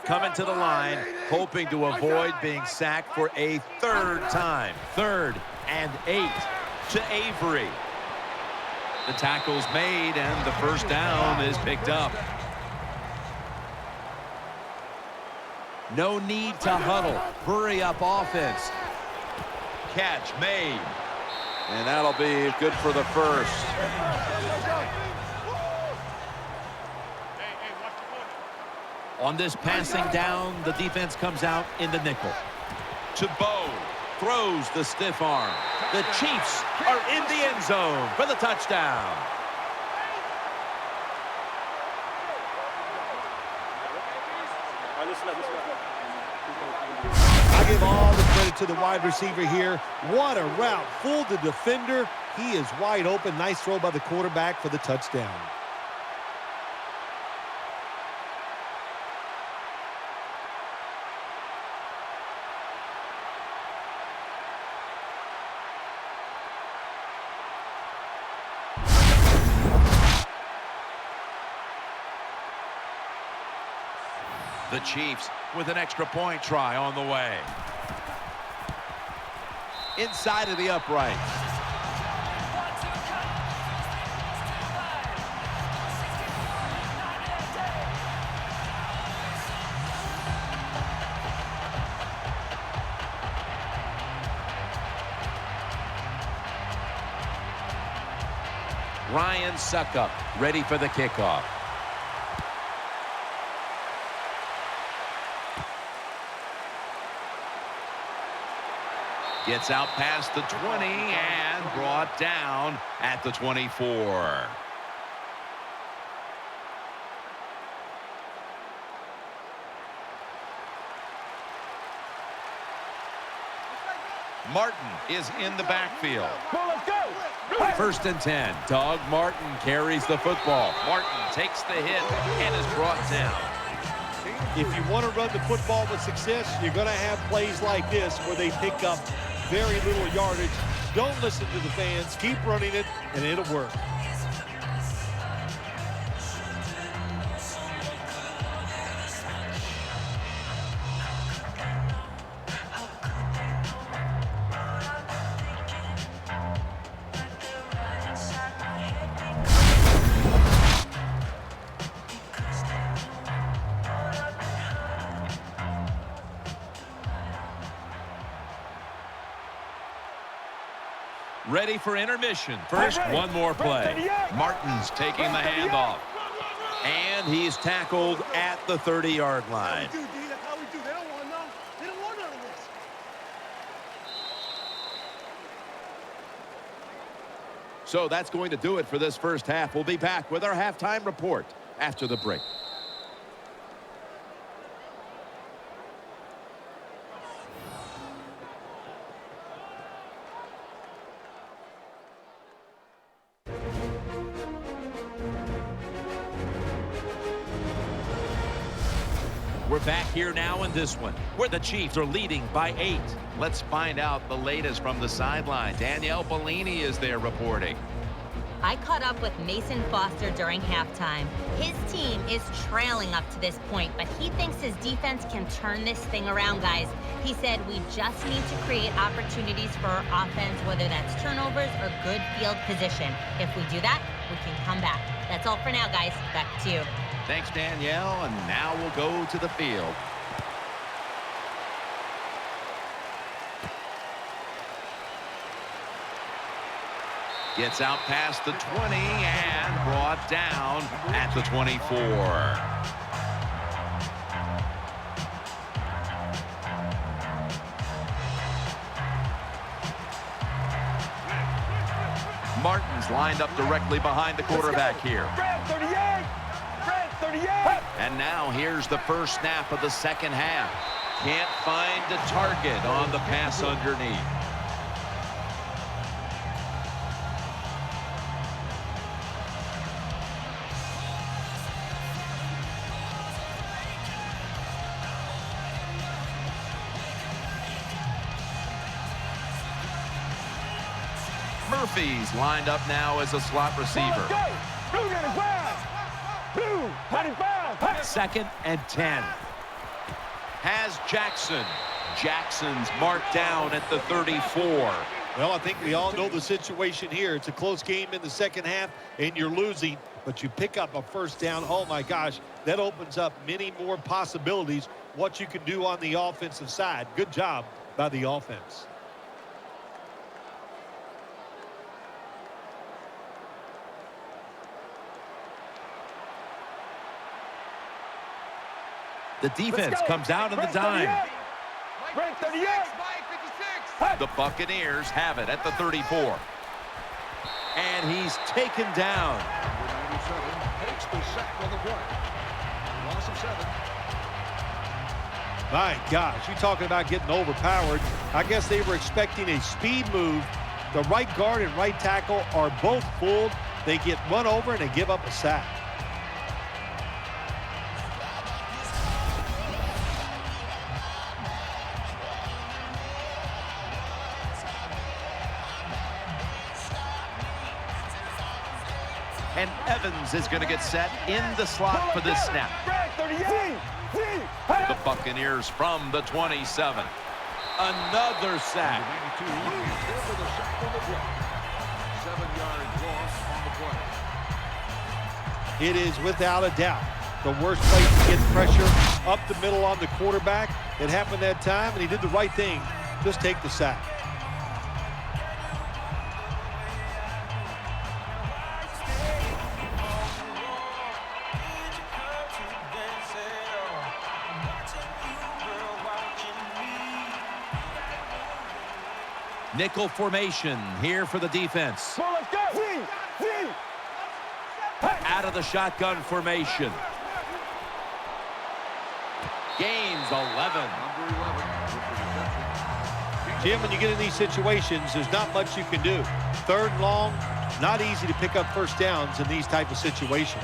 Coming to the line, hoping to avoid being sacked for a third time. 3rd and 8 to Avery. The tackle's made, and the first down is picked up. No need to huddle. Hurry up offense. Catch made. And that'll be good for the first. On this passing down, the defense comes out in the nickel. To Bo, throws the stiff arm. The Chiefs are in the end zone for the touchdown. I give all the credit to the wide receiver here. What a route. Fooled the defender. He is wide open. Nice throw by the quarterback for the touchdown. The Chiefs with an extra point try on the way. Inside of the upright. Ryan Suckup ready for the kickoff. Gets out past the 20 and brought down at the 24. Martin is in the backfield. First and 10. Doug Martin carries the football. Martin takes the hit and is brought down. If you want to run the football with success, you're going to have plays like this where they pick up very little yardage. Don't listen to the fans. Keep running it, and it'll work. ready for intermission. First, one more play. Martin's taking the handoff. And he's tackled at the 30-yard line. So that's going to do it for this first half. We'll be back with our halftime report after the break. We're back here now in this one, where the Chiefs are leading by 8. Let's find out the latest from the sideline. Danielle Bellini is there reporting. I caught up with Mason Foster during halftime. His team is trailing up to this point, but he thinks his defense can turn this thing around, guys. He said we just need to create opportunities for our offense, whether that's turnovers or good field position. If we do that, we can come back. That's all for now, guys. Back to you. Thanks, Danielle, and now we'll go to the field. Gets out past the 20 and brought down at the 24. Martin's lined up directly behind the quarterback here. And now here's the first snap of the second half. Can't find the target on the pass underneath. Murphy's lined up now as a slot receiver. Second and 10. Has Jackson. Jackson's marked down at the 34. Well, I think we all know the situation here. It's a close game in the second half, and you're losing, but you pick up a first down. Oh, my gosh, that opens up many more possibilities, what you can do on the offensive side. Good job by the offense. The defense comes out of the dime. The Buccaneers have it at the 34. And he's taken down. Takes the sack on the play. Loss of 7. My gosh, you talking about getting overpowered. I guess they were expecting a speed move. The right guard and right tackle are both fooled. They get run over and they give up a sack. And Evans is going to get set in the slot for this snap. The Buccaneers from the 27. Another sack. 7-yard loss on the play. It is without a doubt the worst place to get pressure up the middle on the quarterback. It happened that time, and he did the right thing. Just take the sack. Nickel formation here for the defense. Out of the shotgun formation. Gains 11. Jim, when you get in these situations, there's not much you can do. Third and long, not easy to pick up first downs in these type of situations.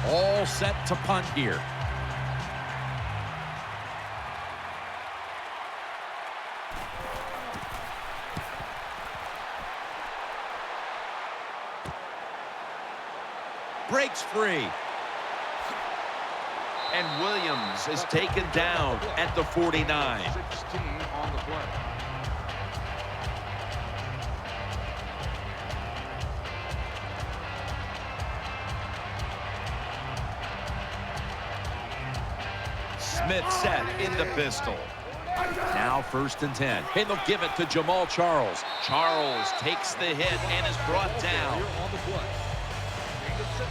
All set to punt here. free. And Williams is taken down at the 49. 16 on the play. Smith set in the pistol. Now 1st and 10. And they'll give it to Jamal Charles. Charles takes the hit and is brought down. On the play. Gain of 6.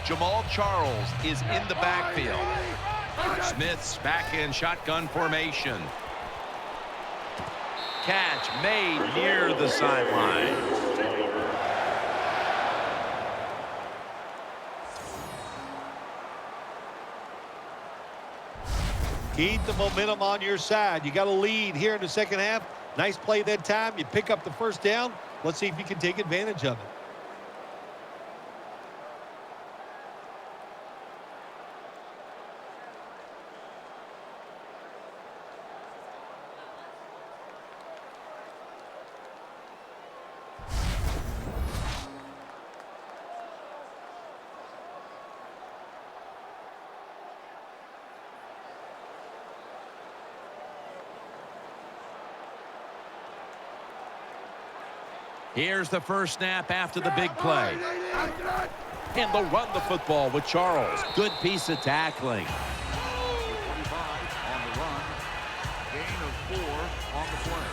Jamal Charles is in the backfield. Smith's back in shotgun formation. Catch made near the sideline. Keep the momentum on your side. You got a lead here in the second half. Nice play that time. You pick up the 1st down. Let's see if you can take advantage of it. Here's the first snap after the big play. And they'll run the football with Charles. Good piece of tackling. 25 on the run. Gain of 4 on the play.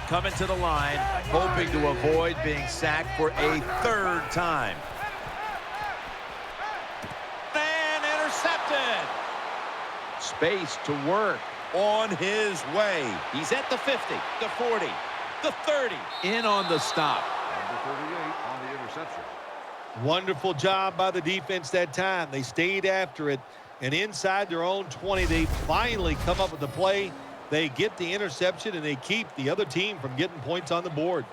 Coming to the line, hoping to avoid being sacked for a 3rd time. And intercepted. Space to work on his way. He's at the 50, the 40, the 30. In on the stop. Number 38 on the interception. Wonderful job by the defense that time. They stayed after it, and inside their own 20, they finally come up with the play. They get the interception, and they keep the other team from getting points on the board.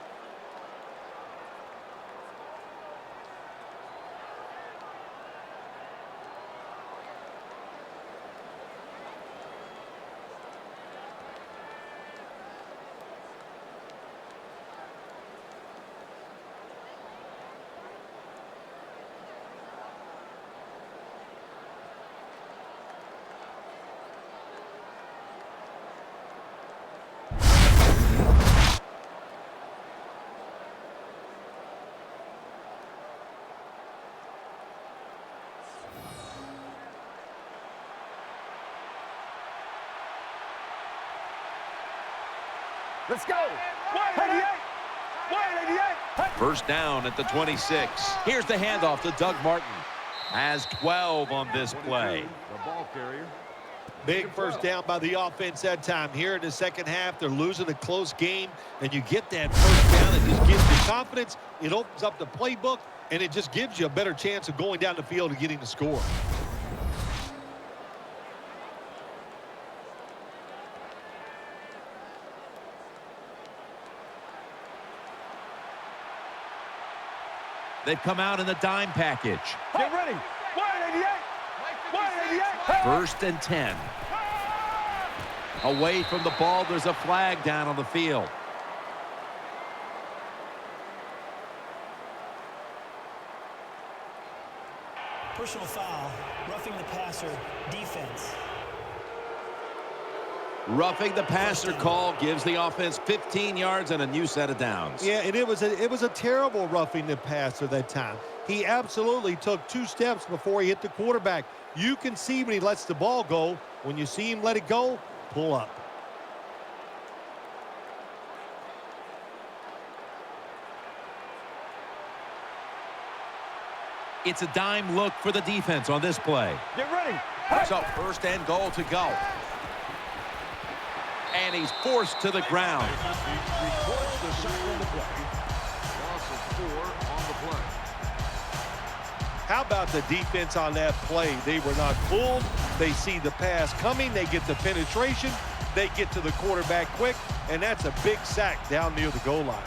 Let's go. 188. 188. 1st down at the 26. Here's the handoff to Doug Martin. Has 12 on this play. The ball carrier. Big 1st down by the offense that time. Here in the second half, they're losing a close game, and you get that 1st down. It just gives you confidence. It opens up the playbook, and it just gives you a better chance of going down the field and getting the score. They've come out in the dime package. Get ready. 188. 188. 1st and 10. Away from the ball, there's a flag down on the field. Personal foul, roughing the passer, defense. Roughing the passer call gives the offense 15 yards and a new set of downs. Yeah, and it was a terrible roughing the passer that time. He absolutely took 2 steps before he hit the quarterback. You can see when he lets the ball go. When you see him let it go, pull up. It's a dime look for the defense on this play. Get ready. So first and goal to go. And he's forced to the ground. He records the sack on the play. Loss of 4 on the play. How about the defense on that play? They were not fooled. They see the pass coming. They get the penetration. They get to the quarterback quick. And that's a big sack down near the goal line.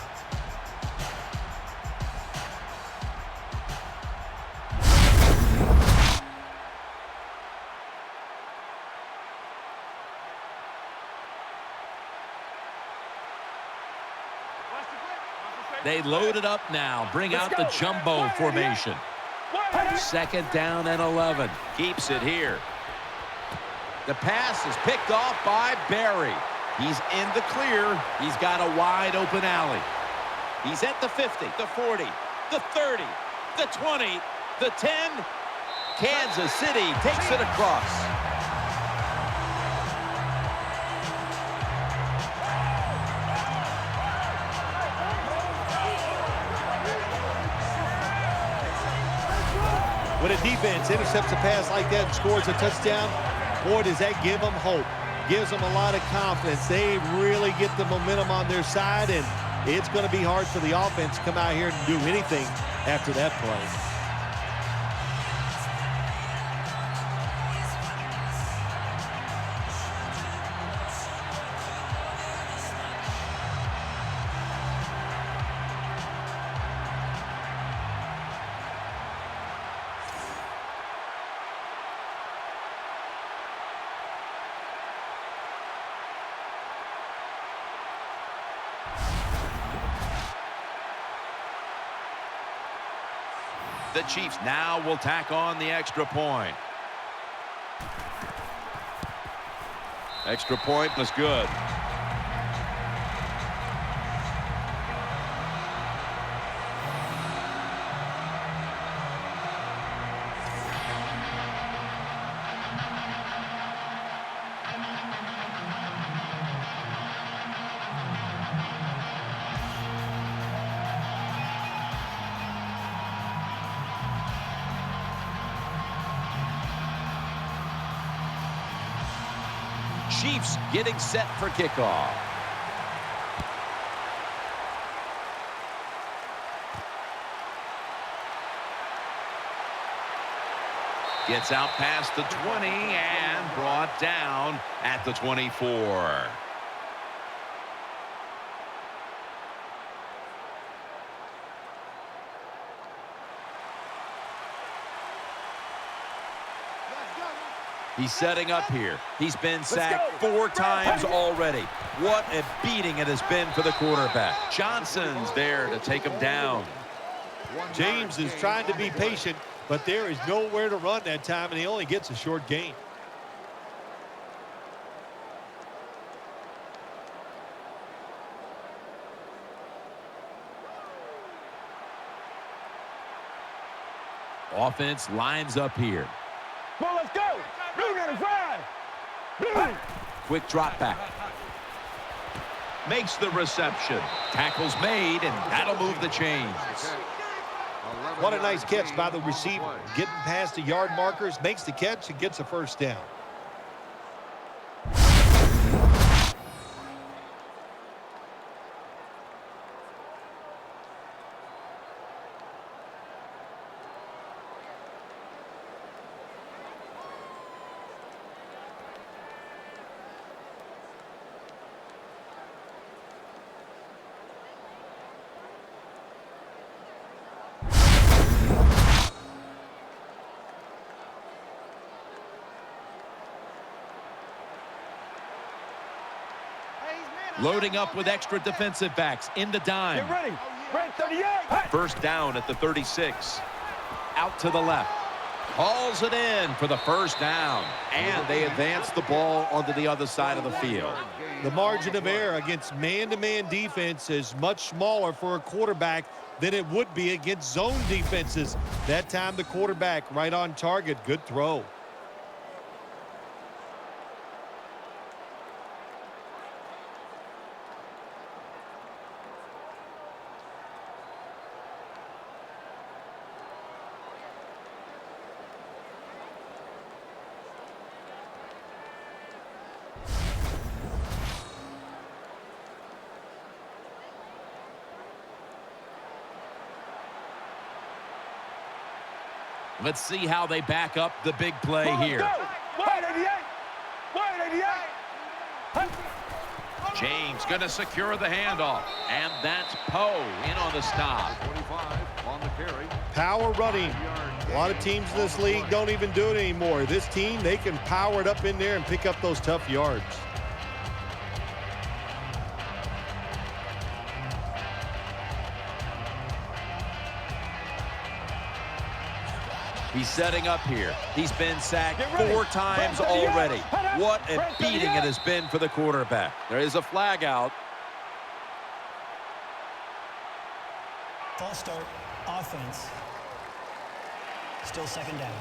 They load it up now. Bring out the jumbo formation. Second down and 11. Keeps it here. The pass is picked off by Barry. He's in the clear. He's got a wide open alley. He's at the 50, the 40, the 30, the 20, the 10. Kansas City takes it across. When a defense intercepts a pass like that and scores a touchdown, boy, does that give them hope. Gives them a lot of confidence. They really get the momentum on their side, and it's going to be hard for the offense to come out here and do anything after that play. The Chiefs now will tack on the extra point. Extra point was good. Chiefs getting set for kickoff. Gets out past the 20 and brought down at the 24. He's setting up here. He's been sacked 4 times already. What a beating it has been for the quarterback. Johnson's there to take him down. James is trying to be patient, but there is nowhere to run that time, and he only gets a short gain. Offense lines up here. Well, let's go. Blue 95. Blue. Quick drop back. Makes the reception. Tackle's made, and that'll move the chains. What a nice catch by the receiver. Getting past the yard markers, makes the catch, and gets a first down. Loading up with extra defensive backs in the dime. Get ready. Red 38. First down at the 36. Out to the left. Hauls it in for the first down. And they advance the ball onto the other side of the field. The margin of error against man-to-man defense is much smaller for a quarterback than it would be against zone defenses. That time the quarterback right on target. Good throw. Let's see how they back up the big play here. Go. 188. 188. James going to secure the handoff. And that's Poe in on the stop. 25 on the carry. Power running. A lot of teams in this league don't even do it anymore. This team, they can power it up in there and pick up those tough yards. He's setting up here. He's been sacked 4 times already. What a beating it has been for the quarterback. There is a flag out. False start, offense. Still second down.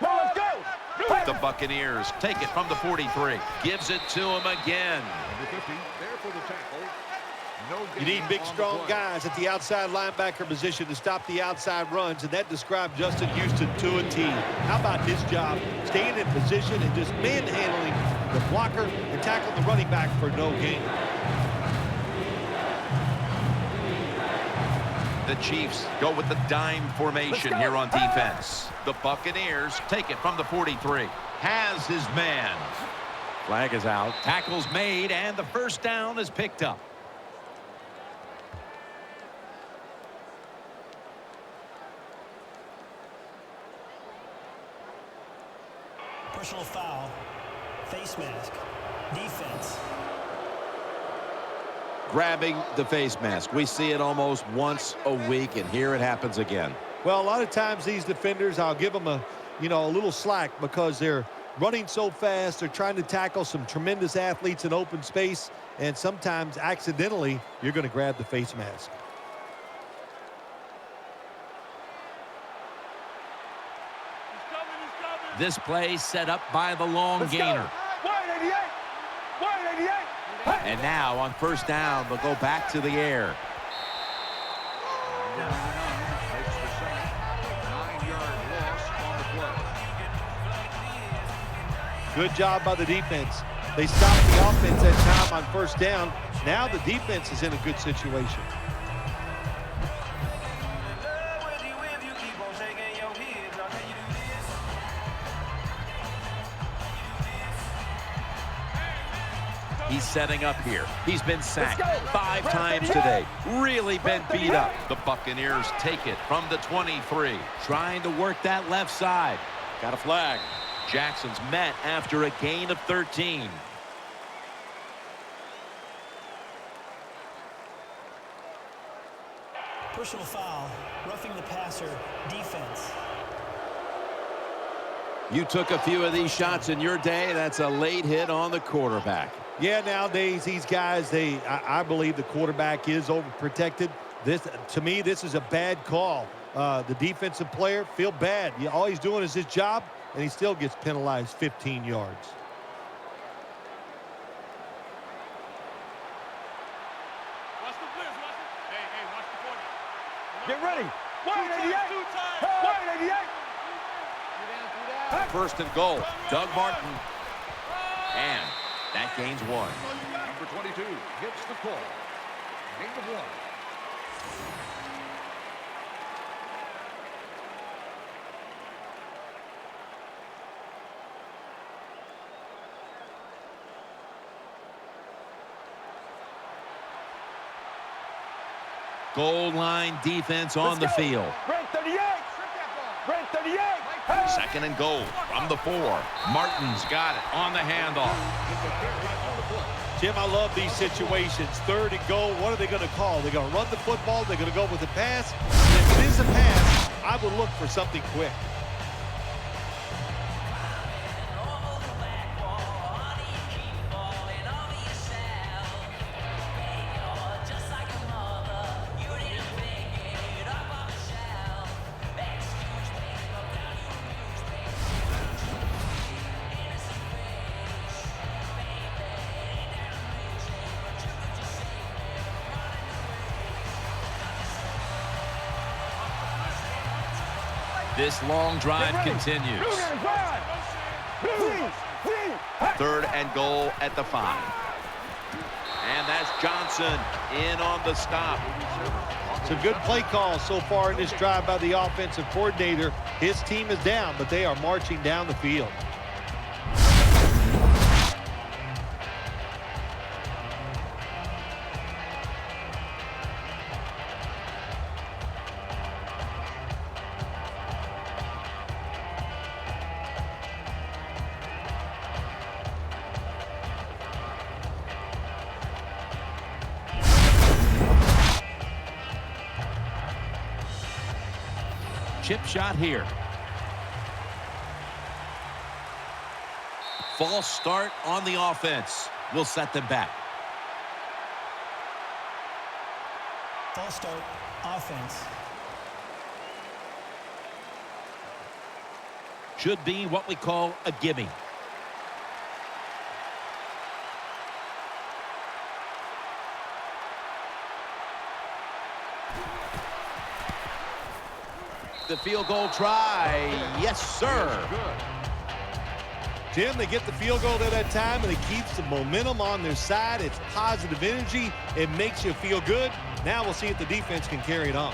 Let's go. The Buccaneers take it from the 43. Gives it to him again. Number 50 there for the tackle. No You gain need big, on the strong play. guys at the outside linebacker position to stop the outside runs, and that described Justin Houston to a T. How about his job? Staying in position and just manhandling the blocker and tackling the running back for no gain. The Chiefs go with the dime formation here on defense. The Buccaneers take it from the 43. Has his man. Flag is out. Tackle's made, and the first down is picked up. Personal foul, face mask, defense. Grabbing the face mask. We see it almost once a week, and here it happens again. Well, a lot of times these defenders, I'll give them a little slack because they're running so fast. They're trying to tackle some tremendous athletes in open space, and sometimes accidentally you're going to grab the face mask. This play set up by the long gainer. 188. 188. And now on first down, they'll go back to the air. Number 99 takes the sack. 9-yard loss on the play. Good job by the defense. They stopped the offense at time on first down. Now the defense is in a good situation. He's setting up here. He's been sacked 5 times today. Really been beat up. The Buccaneers take it from the 23. Trying to work that left side. Got a flag. Jackson's met after a gain of 13. Personal foul, roughing the passer, defense. You took a few of these shots in your day. That's a late hit on the quarterback. Yeah, nowadays these guys, I believe the quarterback is overprotected. To me, this is a bad call. The defensive player feel bad. All he's doing is his job, and he still gets penalized 15 yards. Watch the blitz. Watch it. Hey, watch the corner. Get ready. 188. 188. First and goal. Doug Martin. And that gains 1. Number 22 hits the call. Gain of 1. Goal line defense on the field. Red 38. Red 38. Second and goal from the 4. Martin's got it on the handoff. Jim, I love these situations. Third and goal, what are they going to call? They're going to run the football, they're going to go with the pass. And if it is a pass, I would look for something quick. This long drive continues. 3rd and goal at the 5. And that's Johnson in on the stop. It's a good play call so far in this drive by the offensive coordinator. His team is down, but they are marching down the field. Chip shot here. False start on the offense. Will set them back. False start, offense. Should be what we call a gimme. The field goal try. Yes, sir. Jim, they get the field goal at that time, and it keeps the momentum on their side. It's positive energy. It makes you feel good. Now we'll see if the defense can carry it on.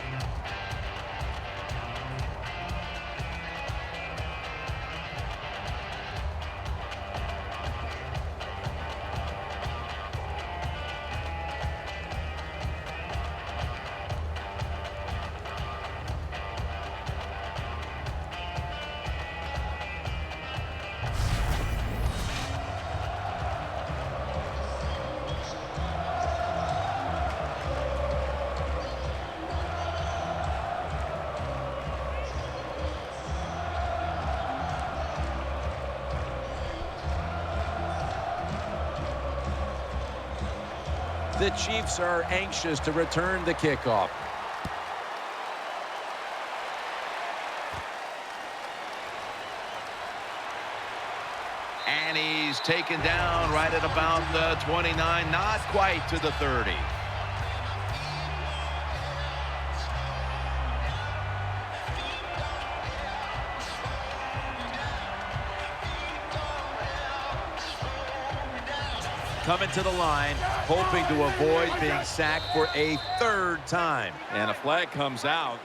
The Chiefs are anxious to return the kickoff. And he's taken down right at about the 29, not quite to the 30. Coming to the line, hoping to avoid being sacked for a 3rd time. And a flag comes out.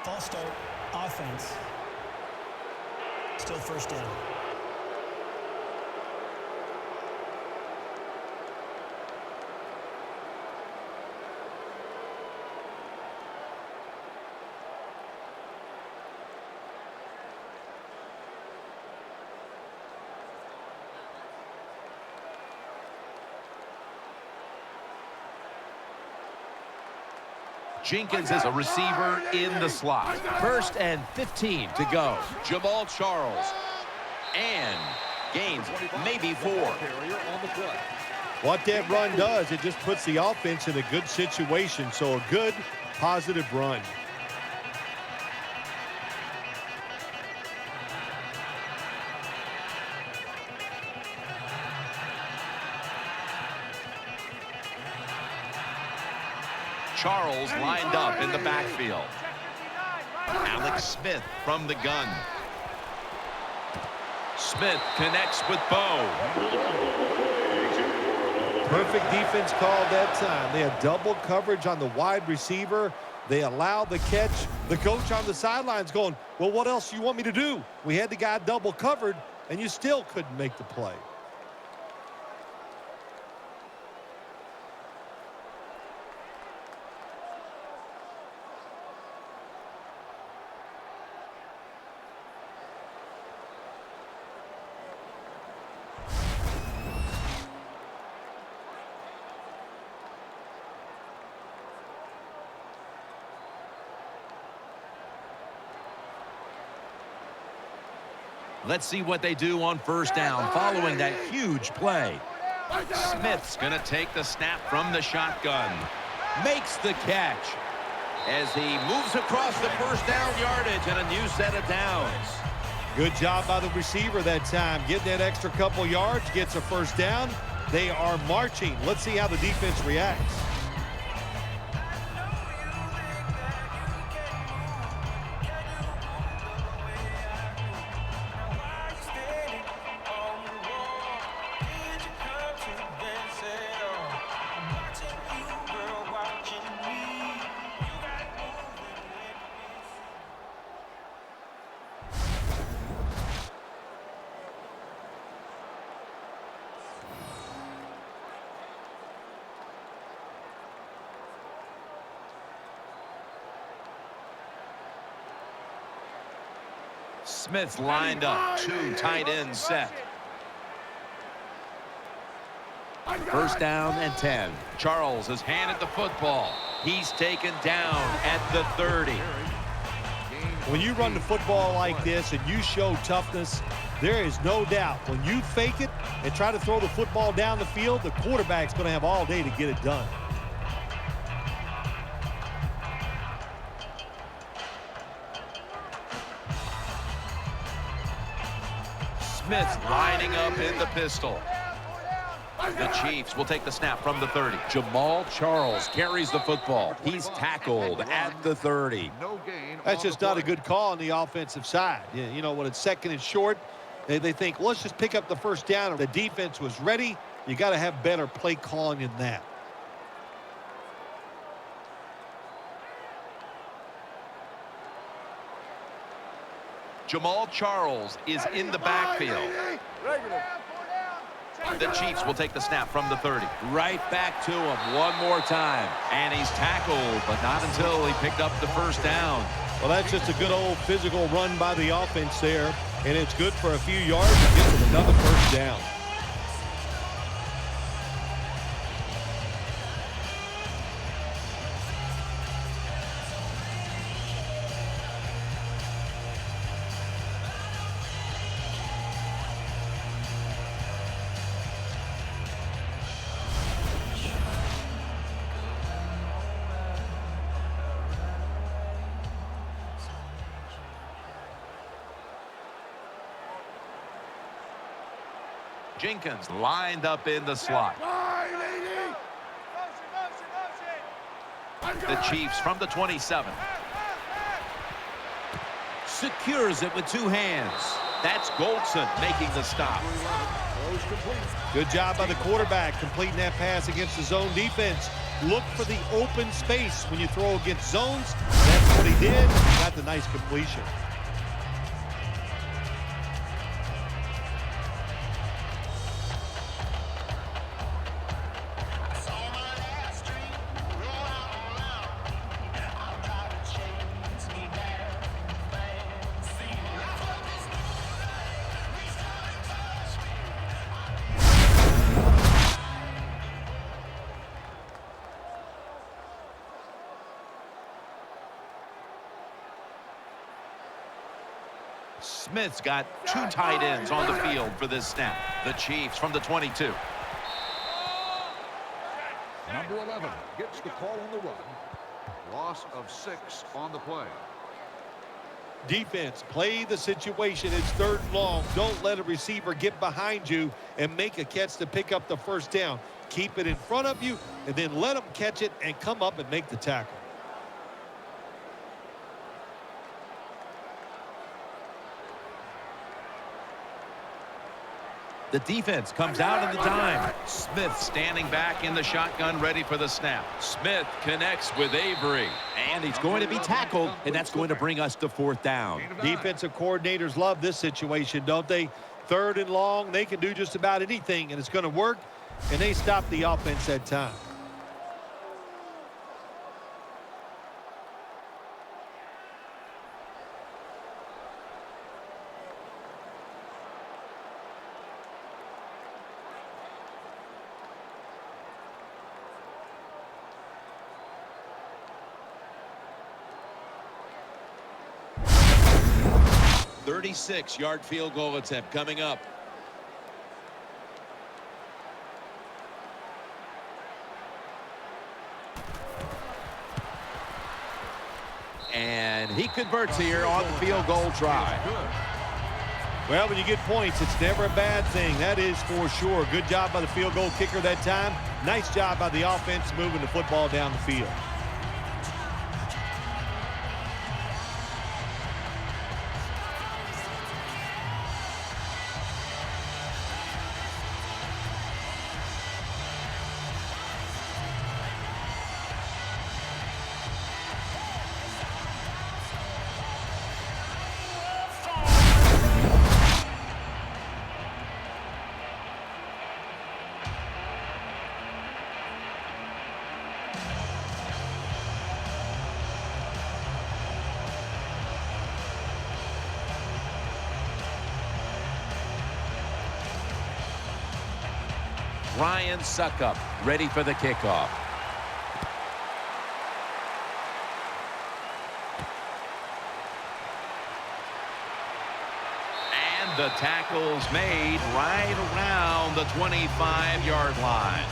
False start, offense. Still 1st down. Jenkins is a receiver in the slot. 1st and 15 to go. Jamal Charles. And gains maybe 4. What that run does, it just puts the offense in a good situation. So a good, positive run. Charles lined up in the backfield. Alex Smith from the gun. Smith connects with Bo. Perfect defense call that time. They had double coverage on the wide receiver. They allowed the catch. The coach on the sidelines going, well, what else do you want me to do? We had the guy double covered, and you still couldn't make the play. Let's see what they do on 1st down following that huge play. Smith's going to take the snap from the shotgun. Makes the catch as he moves across the 1st down yardage and a new set of downs. Good job by the receiver that time. Getting that extra couple yards, gets a 1st down. They are marching. Let's see how the defense reacts. Smith's lined up. 2 tight ends set. First down and 10. Charles has handed the football. He's taken down at the 30. When you run the football like this and you show toughness, there is no doubt when you fake it and try to throw the football down the field, the quarterback's going to have all day to get it done. Smith lining up in the pistol. The Chiefs will take the snap from the 30. Jamal Charles carries the football. He's tackled at the 30. No gain. That's just not a good call on the offensive side. You know, when it's second and short, they think, well, let's just pick up the first down. The defense was ready. You got to have better play calling than that. Jamal Charles is in the backfield. The Chiefs will take the snap from the 30. Right back to him one more time. And he's tackled, but not until he picked up the first down. Well, that's just a good old physical run by the offense there. And it's good for a few yards and gets them another first down. Jenkins lined up in the slot. The Chiefs from the 27. Secures it with 2 hands. That's Goldson making the stop. Good job by the quarterback completing that pass against the zone defense. Look for the open space when you throw against zones. That's what he did. He got the nice completion. Smith's got 2 tight ends on the field for this snap. The Chiefs from the 22. Number 11 gets the call on the run. Loss of 6 on the play. Defense, play the situation. It's 3rd and long. Don't let a receiver get behind you and make a catch to pick up the first down. Keep it in front of you and then let them catch it and come up and make the tackle. The defense comes out in the dime. Smith standing back in the shotgun, ready for the snap. Smith connects with Avery. And he's going to be tackled, and that's going to bring us to 4th down. Defensive coordinators love this situation, don't they? 3rd and long, they can do just about anything, and it's going to work, and they stop the offense that time. .36-yard field goal attempt coming up. And he converts here on the field goal try. Well, when you get points, it's never a bad thing. That is for sure. Good job by the field goal kicker that time. Nice job by the offense moving the football down the field. Ryan Suckup ready for the kickoff. And the tackle's made right around the 25-yard line.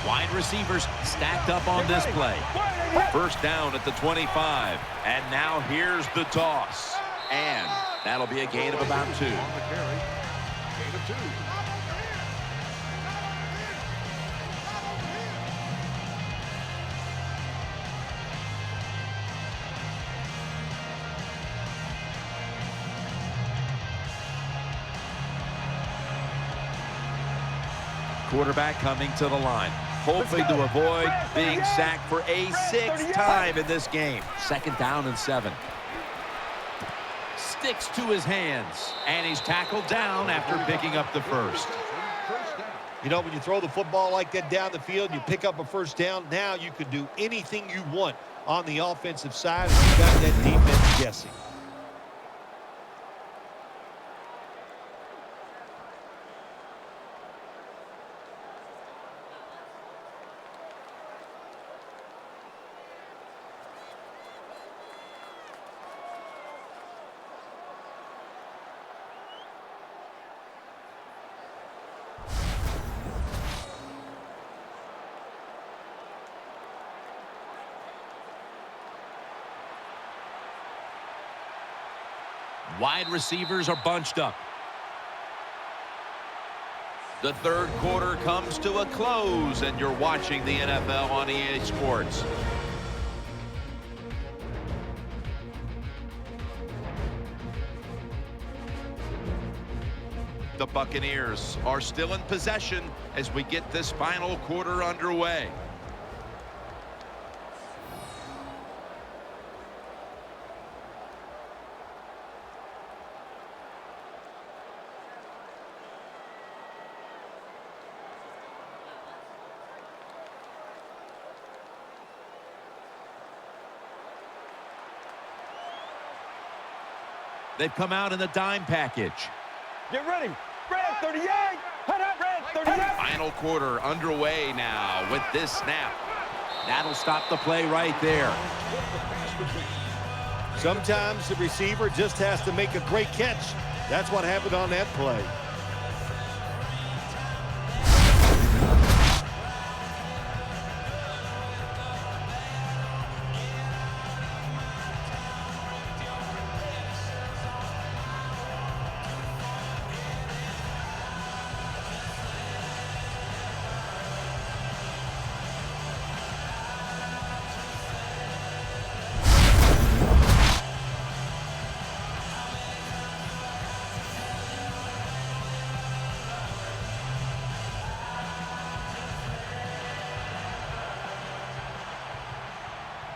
Wide receivers stacked up on this play. First down at the 25. And now here's the toss. And that'll be a gain of about 2. On the carry. Gain of 2. Quarterback coming to the line, hoping to avoid being sacked for a 6th time in this game. 2nd down and 7. Sticks to his hands, and he's tackled down after picking up the first. You know, when you throw the football like that down the field, you pick up a first down, now you can do anything you want on the offensive side, and you got that defense guessing. Wide receivers are bunched up. The third quarter comes to a close, and you're watching the NFL on EA Sports. The Buccaneers are still in possession as we get this final quarter underway. They've come out in the dime package. Get ready. Red 38. Head up, Red 38. Final quarter underway now with this snap. That'll stop the play right there. Sometimes the receiver just has to make a great catch. That's what happened on that play.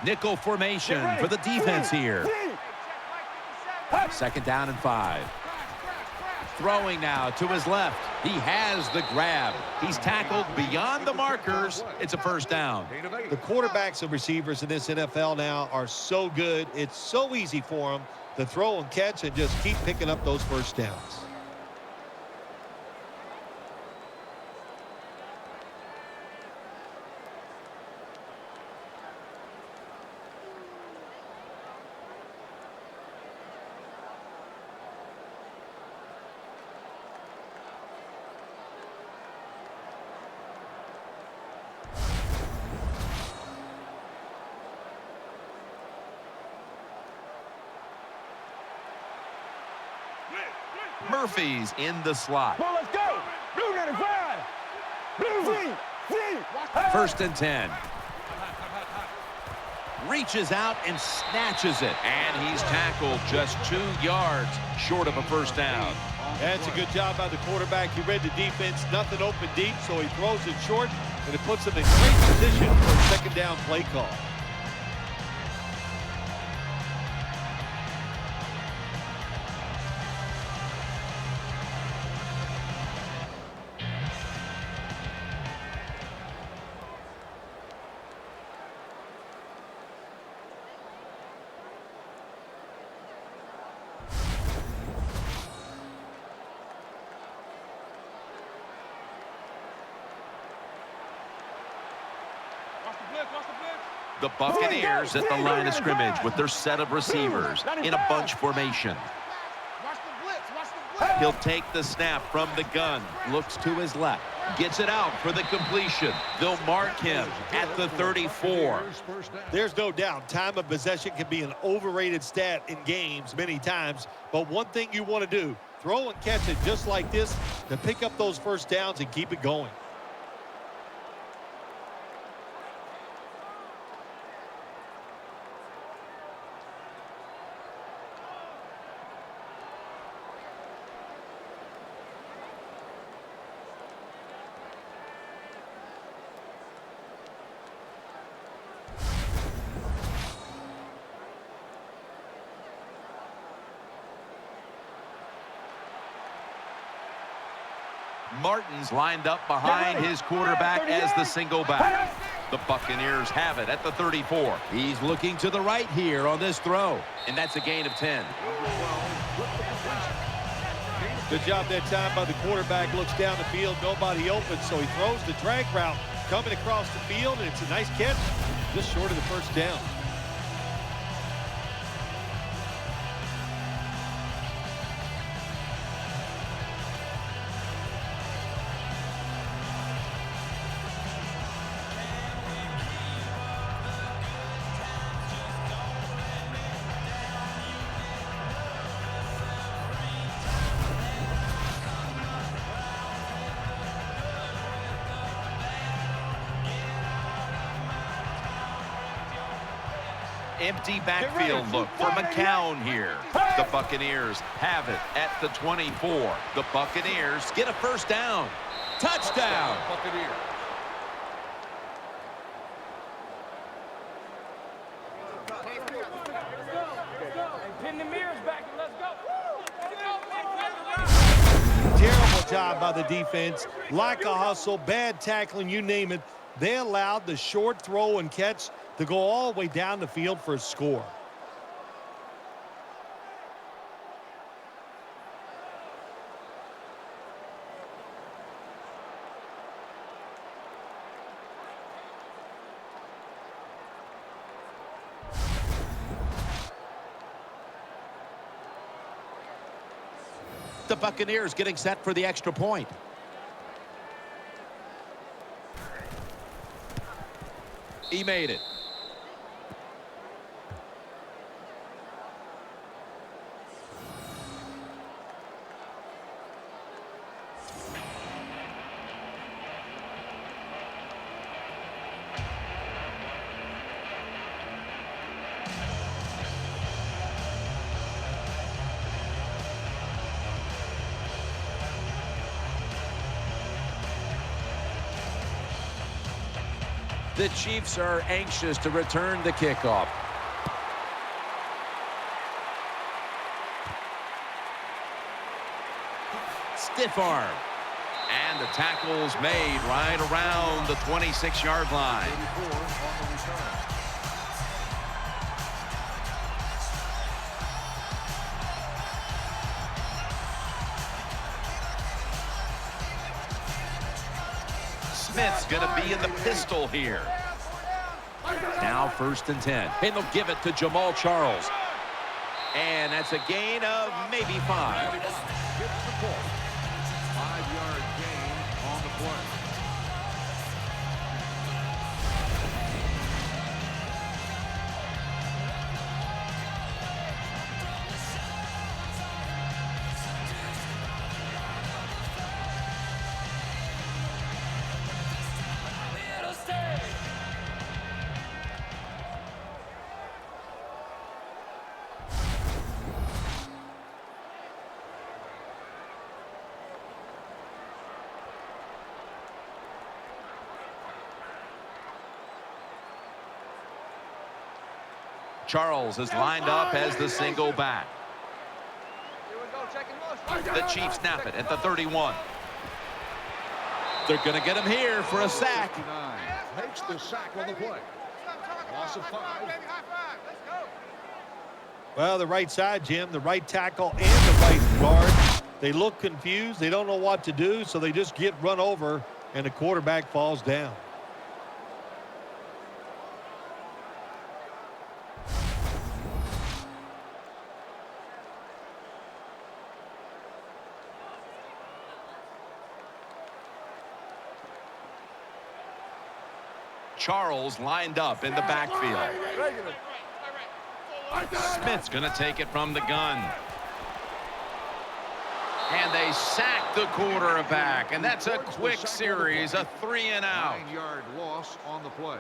Nickel formation for the defense here. 2nd down and 5. Throwing now to his left. He has the grab. He's tackled beyond the markers. It's a first down. The quarterbacks and receivers in this NFL now are so good. It's so easy for them to throw and catch and just keep picking up those first downs. Murphy's in the slot. Well, let's go. Blue 95. Blue V. 1st and 10. Reaches out and snatches it. And he's tackled just 2 yards short of a first down. That's a good job by the quarterback. He read the defense, nothing open deep, so he throws it short, and it puts him in great position for a 2nd down play call. The Buccaneers at the line of scrimmage with their set of receivers in a bunch formation. He'll take the snap from the gun, looks to his left, gets it out for the completion. They'll mark him at the 34. There's no doubt time of possession can be an overrated stat in games many times, but one thing you want to do, throw and catch it just like this to pick up those first downs and keep it going. Martin's lined up behind his quarterback as the single back. The Buccaneers have it at the 34. He's looking to the right here on this throw, and that's a gain of 10. Good job that time by the quarterback. Looks down the field, nobody open, so he throws the drag route coming across the field, and it's a nice catch just short of the first down. Empty backfield look for McCown here. The Buccaneers have it at the 24. The Buccaneers get a first down. Touchdown! Buccaneers. Pin the mirrors back and let's go. Terrible job by the defense. Lack of hustle, bad tackling, you name it. They allowed the short throw and catch to go all the way down the field for a score. The Buccaneers getting set for the extra point. He made it. The Chiefs are anxious to return the kickoff. Stiff arm. And the tackle's made right around the 26-yard line. 84 on the return. Smith's going to be in the pistol here. Now 1st and 10. And they'll give it to Jamal Charles. And that's a gain of maybe 5. Gets the ball. 5-yard gain on the play. Charles is lined up as the single back. The Chiefs snap it at the 31. They're going to get him here for a sack. 59 takes the sack on the play. Loss of 5. Well, the right side, Jim, the right tackle and the right guard. They look confused. They don't know what to do, so they just get run over, and the quarterback falls down. Charles lined up in the backfield. Smith's going to take it from the gun. And they sack the quarterback. And that's a quick series, a 3-and-out. 9-yard loss on the play.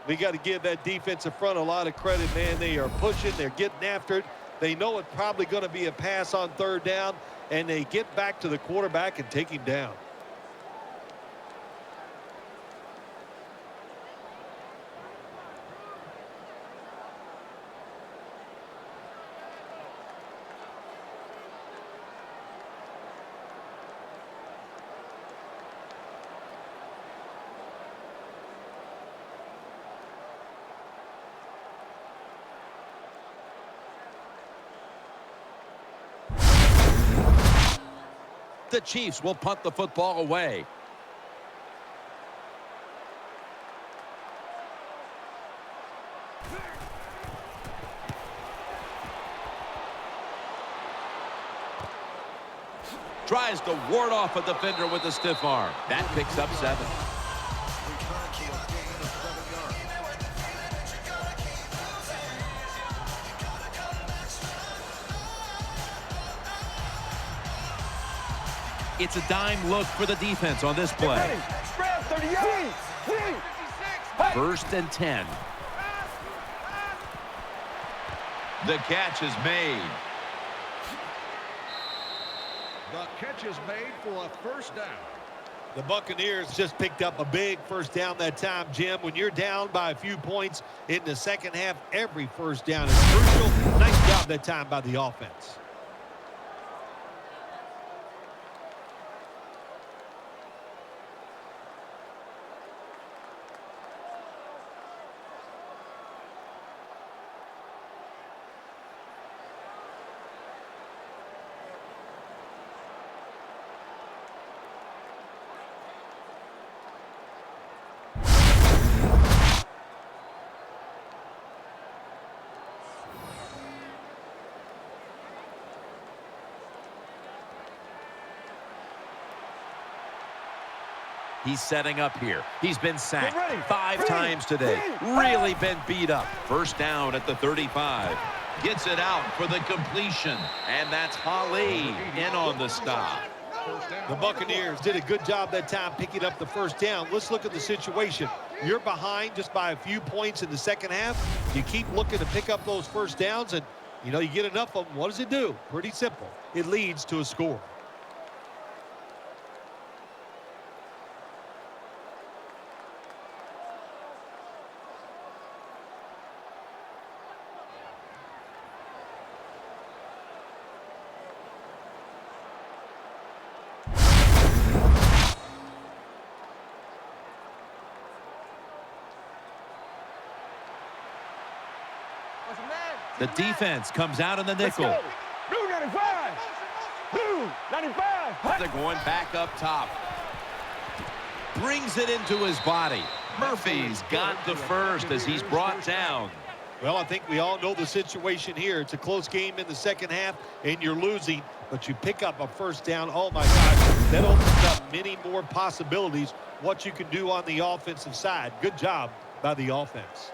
We got to give that defensive front a lot of credit, man. They are pushing. They're getting after it. They know it's probably going to be a pass on third down, and they get back to the quarterback and take him down. The Chiefs will punt the football away. Tries to ward off a defender with a stiff arm. That picks up 7. It's a dime look for the defense on this play. 1st and 10. The catch is made. The catch is made for a first down. The Buccaneers just picked up a big first down that time, Jim. When you're down by a few points in the second half, every first down is crucial. Nice job that time by the offense. He's setting up here. He's been sacked 5 times today. Really been beat up. First down at the 35. Gets it out for the completion. And that's Holly in on the stop. The Buccaneers did a good job that time picking up the first down. Let's look at the situation. You're behind just by a few points in the second half. You keep looking to pick up those first downs, and, you know, you get enough of them. What does it do? Pretty simple. It leads to a score. The defense comes out in the nickel. Blue 95. Blue 95. They're going back up top. Brings it into his body. Murphy's got the first as he's brought down. Well, I think we all know the situation here. It's a close game in the second half, and you're losing, but you pick up a first down. Oh, my gosh, that opens up many more possibilities, what you can do on the offensive side. Good job by the offense.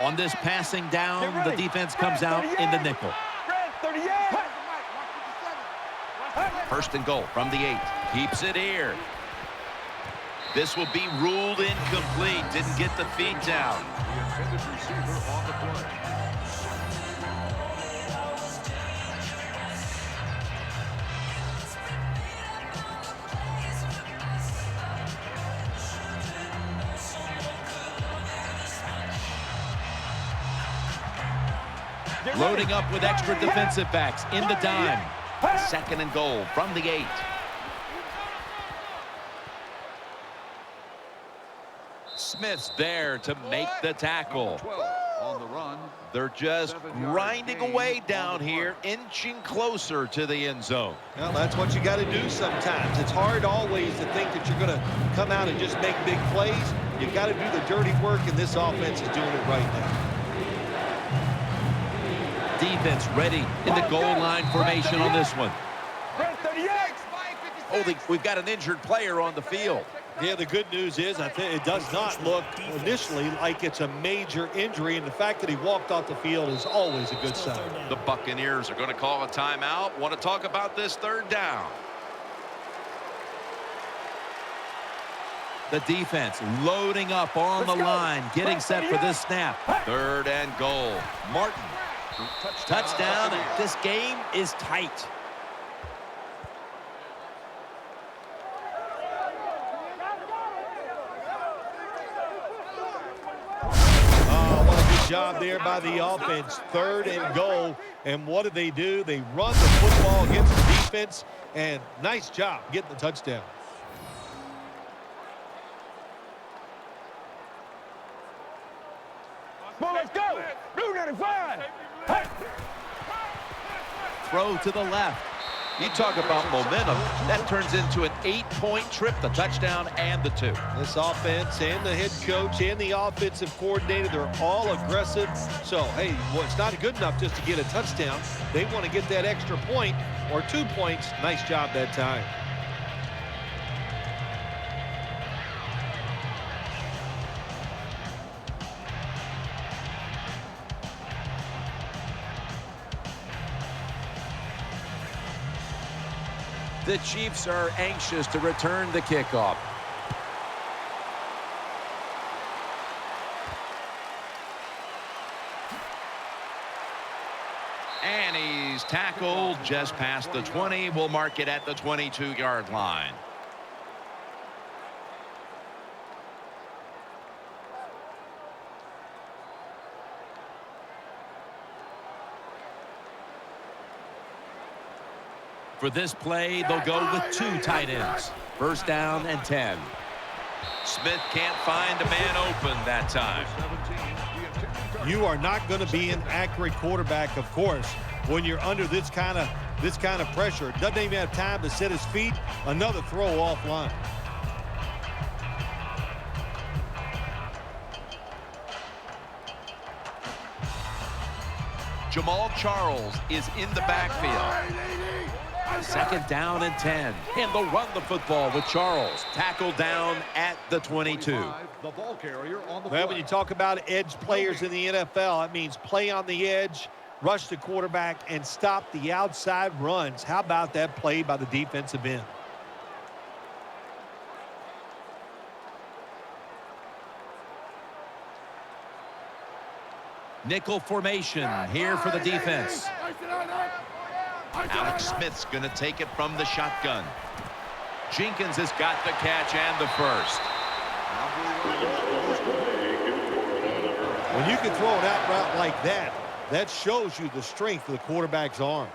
On this passing down, the defense comes out in the nickel. 1st and goal from the 8. Keeps it here. This will be ruled incomplete. Didn't get the feet down. The intended receiver on the play. Loading up with extra defensive backs in the dime. 2nd and goal from the 8. Smith's there to make the tackle. 12 on the run. They're just grinding away down here, inching closer to the end zone. Well, that's what you got to do sometimes. It's hard always to think that you're going to come out and just make big plays. You got to do the dirty work, and this offense is doing it right now. Defense ready in the goal line formation on this one. Oh, we've got an injured player on the field. Yeah, the good news is I think it does not look initially like it's a major injury, and the fact that he walked off the field is always a good sign. The Buccaneers are going to call a timeout. Want to talk about this third down. The defense loading up on the line, getting set for this snap. 3rd and goal. Martin. Touchdown, and this game is tight. Job there by the offense. 3rd and goal. And what do? They run the football against the defense, and nice job getting the touchdown. Come on, let's go. Blue 95. Hey. Throw to the left. You talk about momentum. That turns into an 8-point trip, the touchdown and the 2. This offense and the head coach and the offensive coordinator, they're all aggressive. So, hey, well, it's not good enough just to get a touchdown. They want to get that extra point or 2 points. Nice job that time. The Chiefs are anxious to return the kickoff. And he's tackled just past the 20. We'll mark it at the 22-yard line. For this play, they'll go with 2 tight ends. 1st down and 10. Smith can't find a man open that time. You are not going to be an accurate quarterback, of course, when you're under this kind of pressure. Doesn't even have time to set his feet. Another throw offline. Jamal Charles is in the backfield. 2nd down and 10. And they'll run the football with Charles. Tackled down at the 22. The ball carrier on the Well, when you talk about edge players in the NFL, that means play on the edge, rush the quarterback, and stop the outside runs. How about that play by the defensive end? Nickel formation here for the defense. Alex Smith's going to take it from the shotgun. Jenkins has got the catch and the 1st. When you can throw an out route like that, that shows you the strength of the quarterback's arm.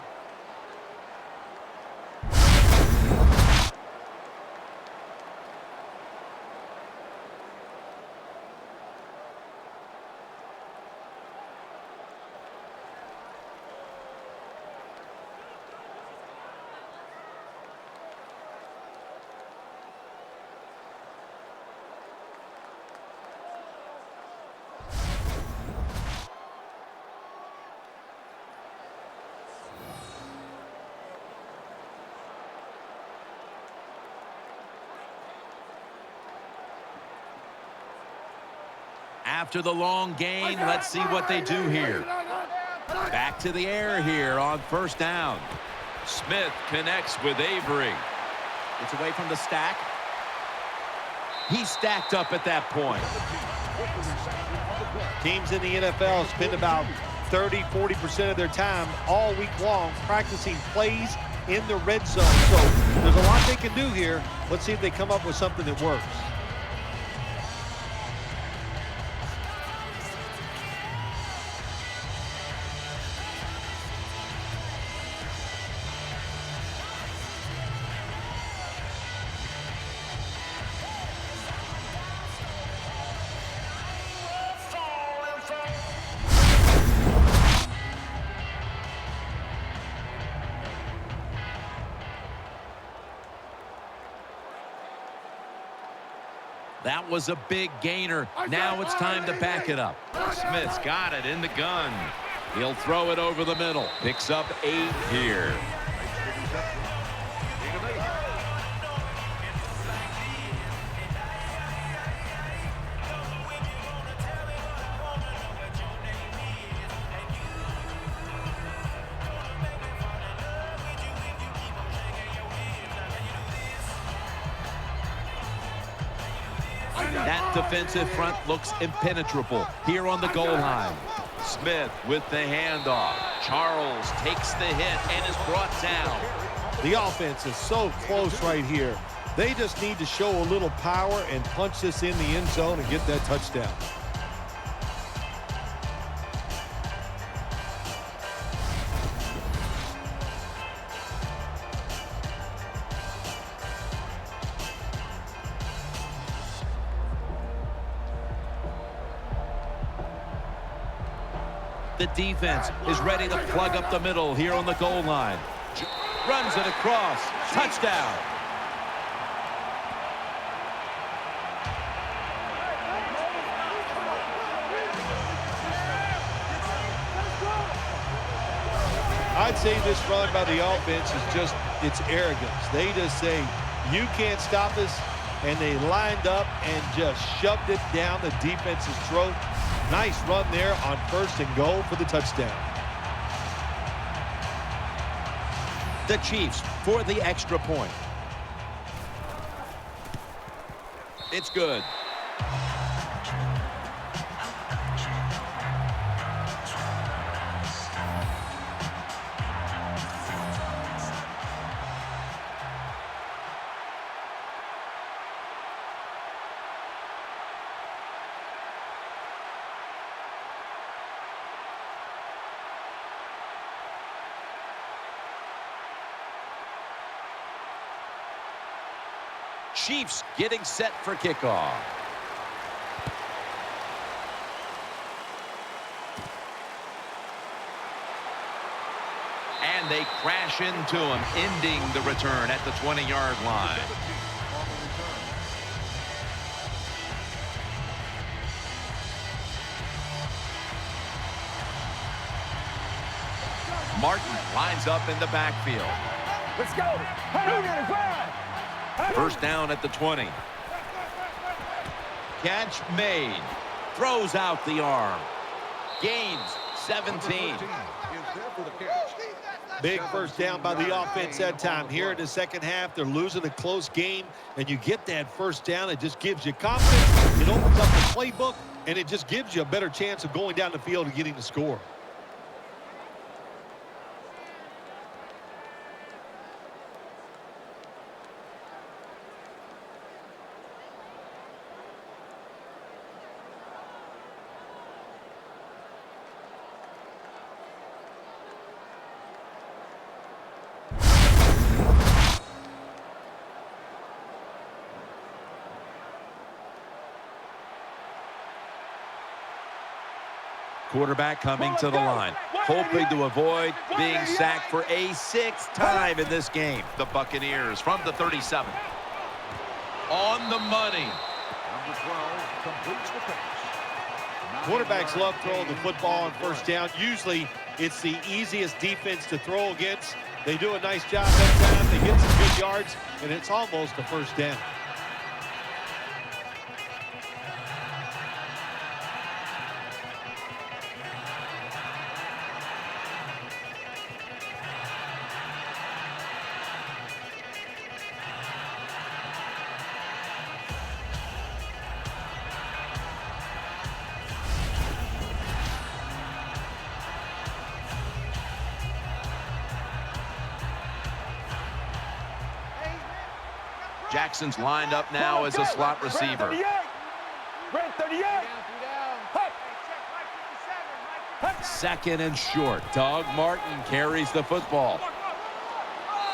After the long gain, let's see what they do here. Back to the air here on 1st down. Smith connects with Avery. It's away from the stack. He's stacked up at that point. Teams in the NFL spend about 30-40% of their time all week long practicing plays in the red zone. So there's a lot they can do here. Let's see if they come up with something that works. That was a big gainer. Now it's time to back it up. Smith's got it in the gun. He'll throw it over the middle. Picks up 8 here. That defensive front looks impenetrable here on the goal line. Smith with the handoff. Charles takes the hit and is brought down. The offense is so close right here. They just need to show a little power and punch this in the end zone and get that touchdown. The defense is ready to plug up the middle here on the goal line. Runs it across. Touchdown. I'd say this run by the offense is just, it's arrogance. They just say, you can't stop us, and they lined up and just shoved it down the defense's throat. Nice run there on 1st and goal for the touchdown. The Chiefs for the extra point. It's good. Chiefs getting set for kickoff. And they crash into him, ending the return at the 20-yard line. Martin lines up in the backfield. Let's go. 295. First down at the 20. Catch made. Throws out the arm. Gains 17. Big first down by the offense that time. Here in the second half, they're losing a close game, and you get that first down. It just gives you confidence. It opens up the playbook, and it just gives you a better chance of going down the field and getting the score. Quarterback coming to the line, hoping to avoid being sacked for a 6th time in this game. The Buccaneers from the 37. On the money. Number 12 completes the pass. Quarterbacks love throwing the football on first down. Usually, it's the easiest defense to throw against. They do a nice job that time. They get some good yards, and it's almost a first down. Jackson's lined up now as a slot receiver. Red 38. Second and short. Doug Martin carries the football.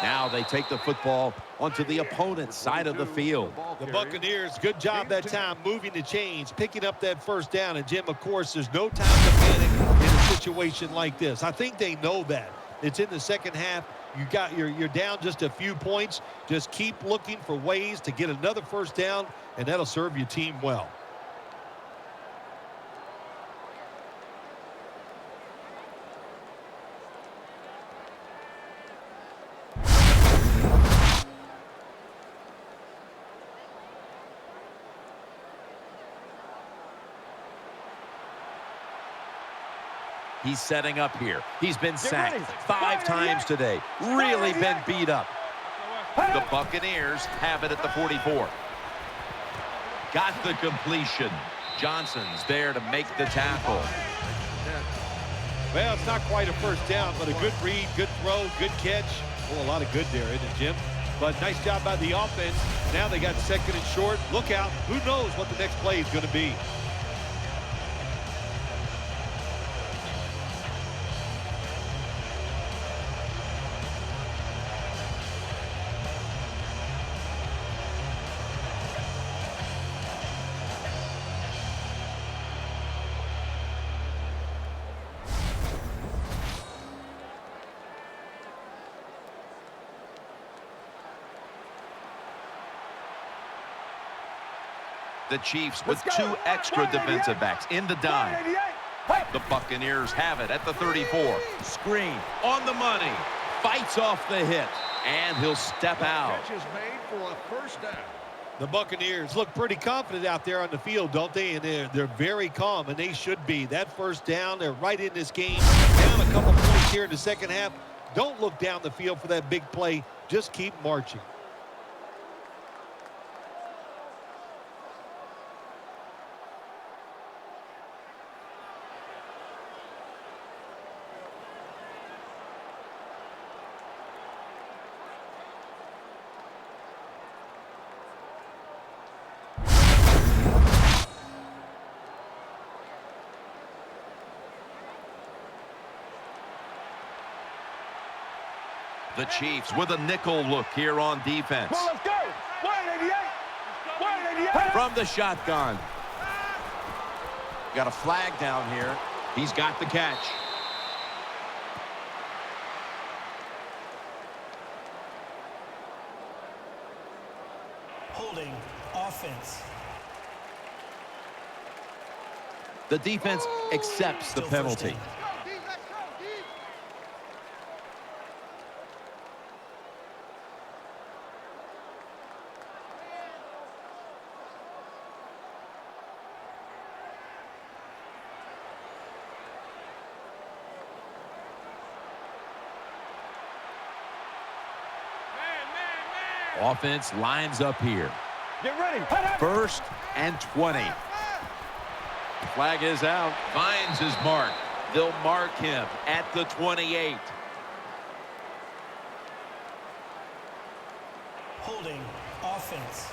Now they take the football onto the opponent's side of the field. The Buccaneers, good job that time moving the chains, picking up that first down. And, Jim, of course, there's no time to panic in a situation like this. I think they know that. It's in the second half. you're down just a few points. Just keep looking for ways to get another first down, and that'll serve your team well. He's setting up here. He's been sacked 5 times today. Really been beat up. The Buccaneers have it at the 44. Got the completion. Johnson's there to make the tackle. Well, it's not quite a first down, but a good read, good throw, good catch. Well, a lot of good there, isn't it, Jim? But nice job by the offense. Now they got second and short. Look out. Who knows what the next play is going to be. The Chiefs with 2 extra defensive backs in the dime. The Buccaneers have it at the 34. Screen on the money. Fights off the hit. And he'll step out. Catch is made for a first down. The Buccaneers look pretty confident out there on the field, don't they? And they're very calm, and they should be. That first down, they're right in this game. Down a couple points here in the second half. Don't look down the field for that big play. Just keep marching. The Chiefs with a nickel look here on defense. Well, let's go. 188. 188. From the shotgun. Got a flag down here. He's got the catch. Holding offense. The defense accepts the Still penalty. first down. Offense lines up here. Get ready. 1st and 20. Flag is out. Finds his mark. They'll mark him at the 28. Holding offense.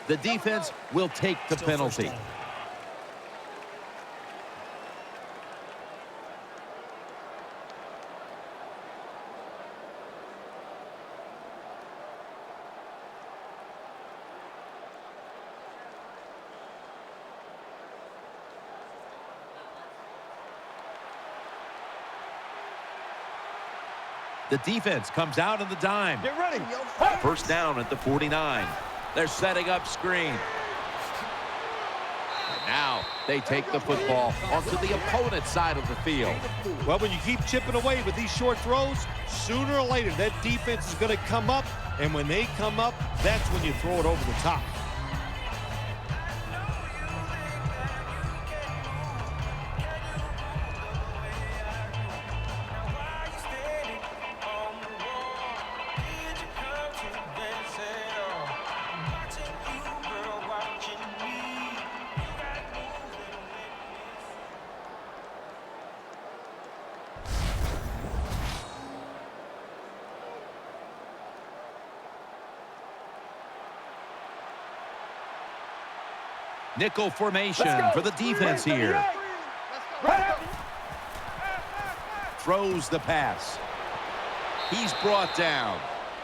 The defense will take the Still first penalty. down. The defense comes out in the dime. Get ready. First down at the 49. They're setting up screen. And now they take the football onto the opponent's side of the field. Well, when you keep chipping away with these short throws, sooner or later that defense is going to come up, and when they come up, that's when you throw it over the top. Nickel formation for the defense here. Throws the pass. He's brought down.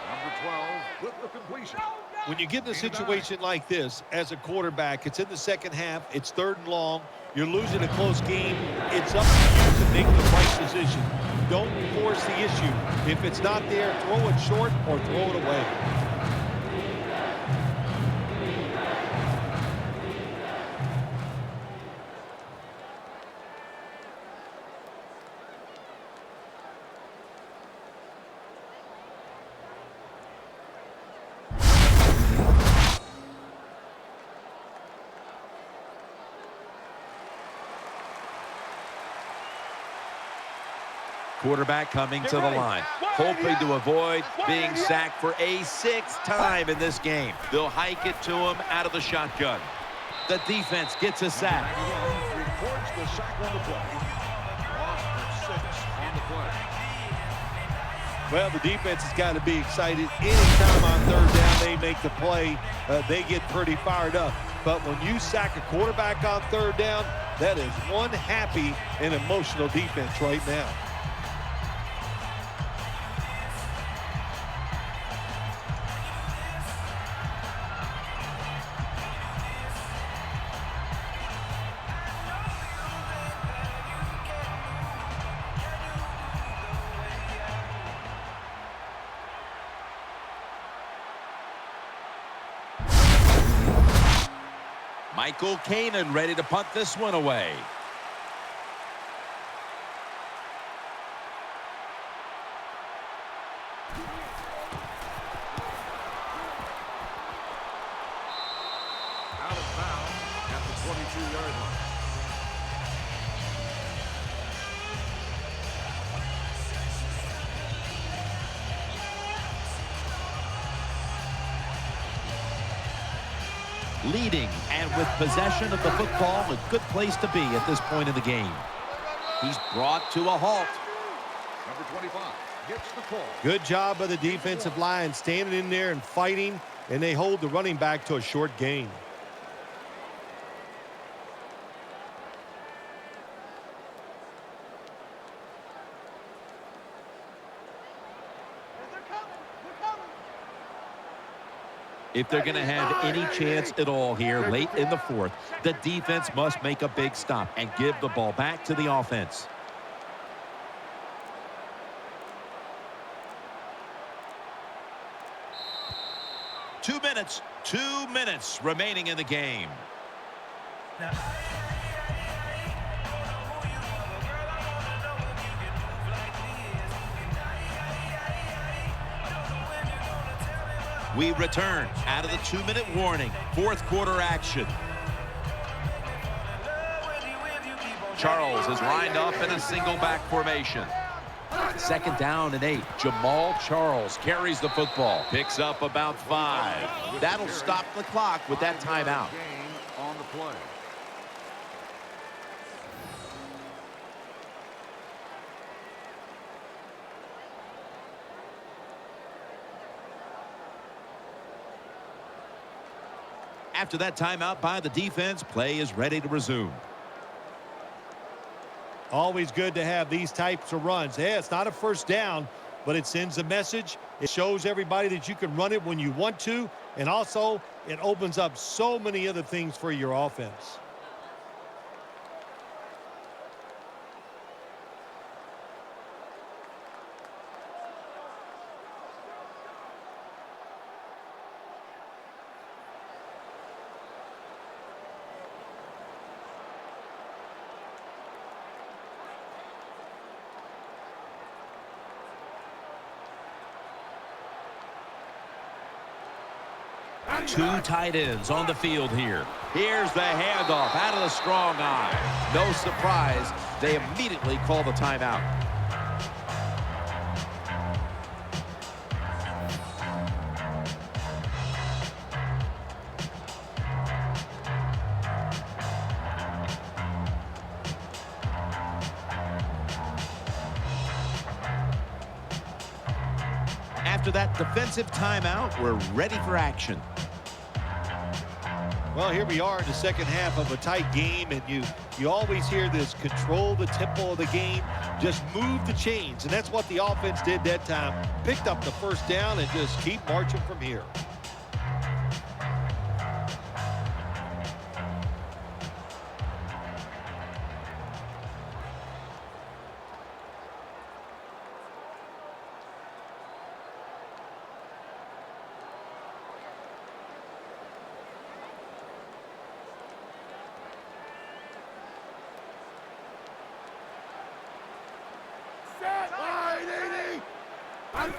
Number 12 with the completion. When you get in a situation like this as a quarterback, it's in the second half, it's 3rd and long, you're losing a close game, it's up to you to make the right decision. Don't force the issue. If it's not there, throw it short or throw it away. Quarterback coming to the line, hoping to avoid being sacked for a 6th time in this game. They'll hike it to him out of the shotgun. The defense gets a sack. Records the sack on the play. Loss of 6 on the play. Well, the defense has got to be excited. Anytime on 3rd down they make the play, they get pretty fired up. But when you sack a quarterback on 3rd down, that is one happy and emotional defense right now. Michael Kanan ready to punt this one away. Out of bounds at the 22-yard line. Leading and with possession of the football, a good place to be at this point in the game. He's brought to a halt. Number 25 gets the call. Good job by the defensive line standing in there and fighting, and they hold the running back to a short gain. If they're going to have any chance at all here late in the 4th, the defense must make a big stop and give the ball back to the offense. Two minutes remaining in the game. We return out of the 2-minute warning. 4th quarter action. Charles is lined up in a single back formation. 2nd down and 8. Jamal Charles carries the football. Picks up about 5. That'll stop the clock with that timeout. Gain on the play. After that timeout by the defense, play is ready to resume. Always good to have these types of runs. Yeah, it's not a 1st down, but it sends a message. It shows everybody that you can run it when you want to, and also it opens up so many other things for your offense. Two tight ends on the field here. Here's the handoff out of the strong eye. No surprise, they immediately call the timeout. After that defensive timeout, we're ready for action. Well, here we are in the second half of a tight game, and you always hear this: control the tempo of the game, just move the chains, and that's what the offense did that time. Picked up the 1st down and just keep marching from here.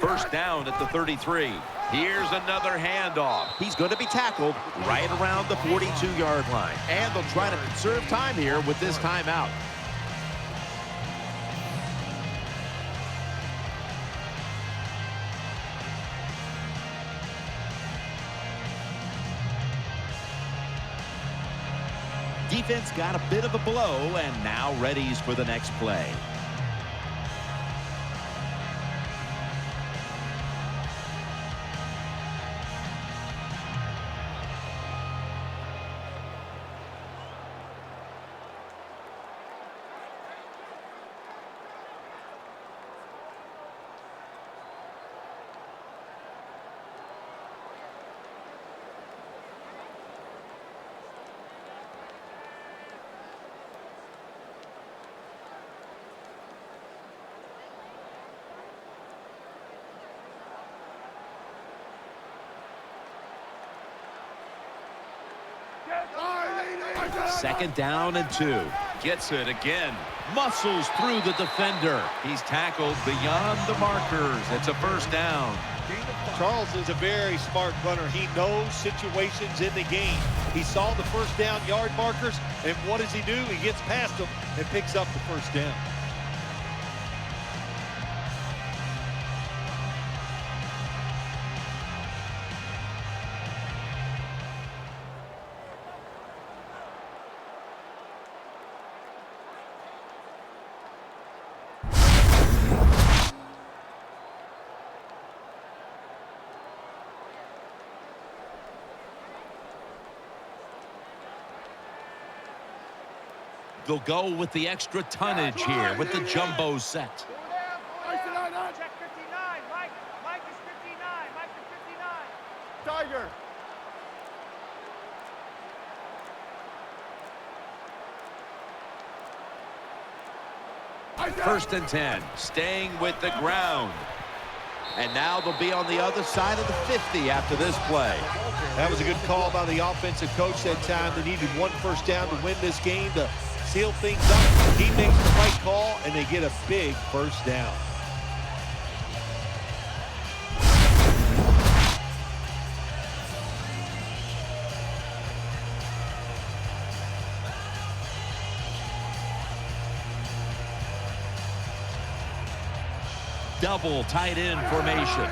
First down at the 33. Here's another handoff. He's going to be tackled right around the 42-yard line. And they'll try to conserve time here with this timeout. Defense got a bit of a blow and now readies for the next play. Second down and 2. Gets it again. Muscles through the defender. He's tackled beyond the markers. It's a first down. Charles is a very smart runner. He knows situations in the game. He saw the first down yard markers, and what does he do? He gets past them and picks up the first down. They'll go with the extra tonnage here with the jumbo set. Check 59. Mike is 59. Mike is 59. Tiger. First and 10. Staying with the ground. And now they'll be on the other side of the 50 after this play. That was a good call by the offensive coach that time. They needed one first down to win this game to seal things up. He makes the right call, and they get a big first down. Double tight end formation.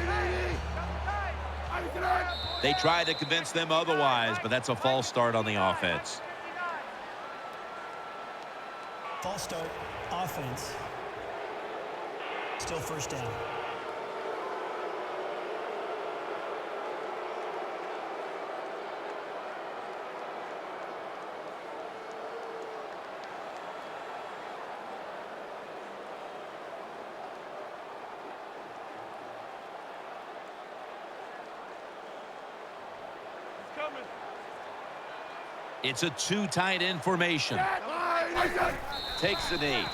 They tried to convince them otherwise, but that's a false start on the offense. False start, offense. Still first down. It's a 2 tight end formation. Takes the knee.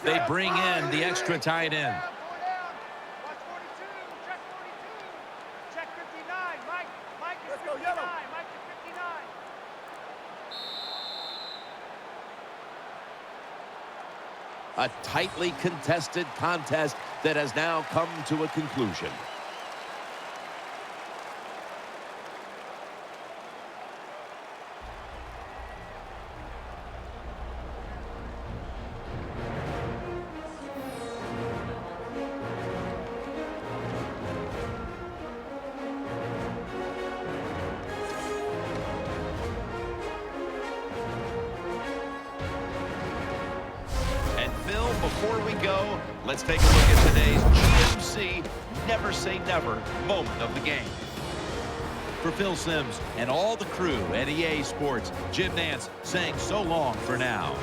They bring in the extra tight end. A tightly contested contest that has now come to a conclusion. Before we go, let's take a look at today's GMC Never Say Never moment of the game. For Phil Simms and all the crew at EA Sports, Jim Nantz saying so long for now.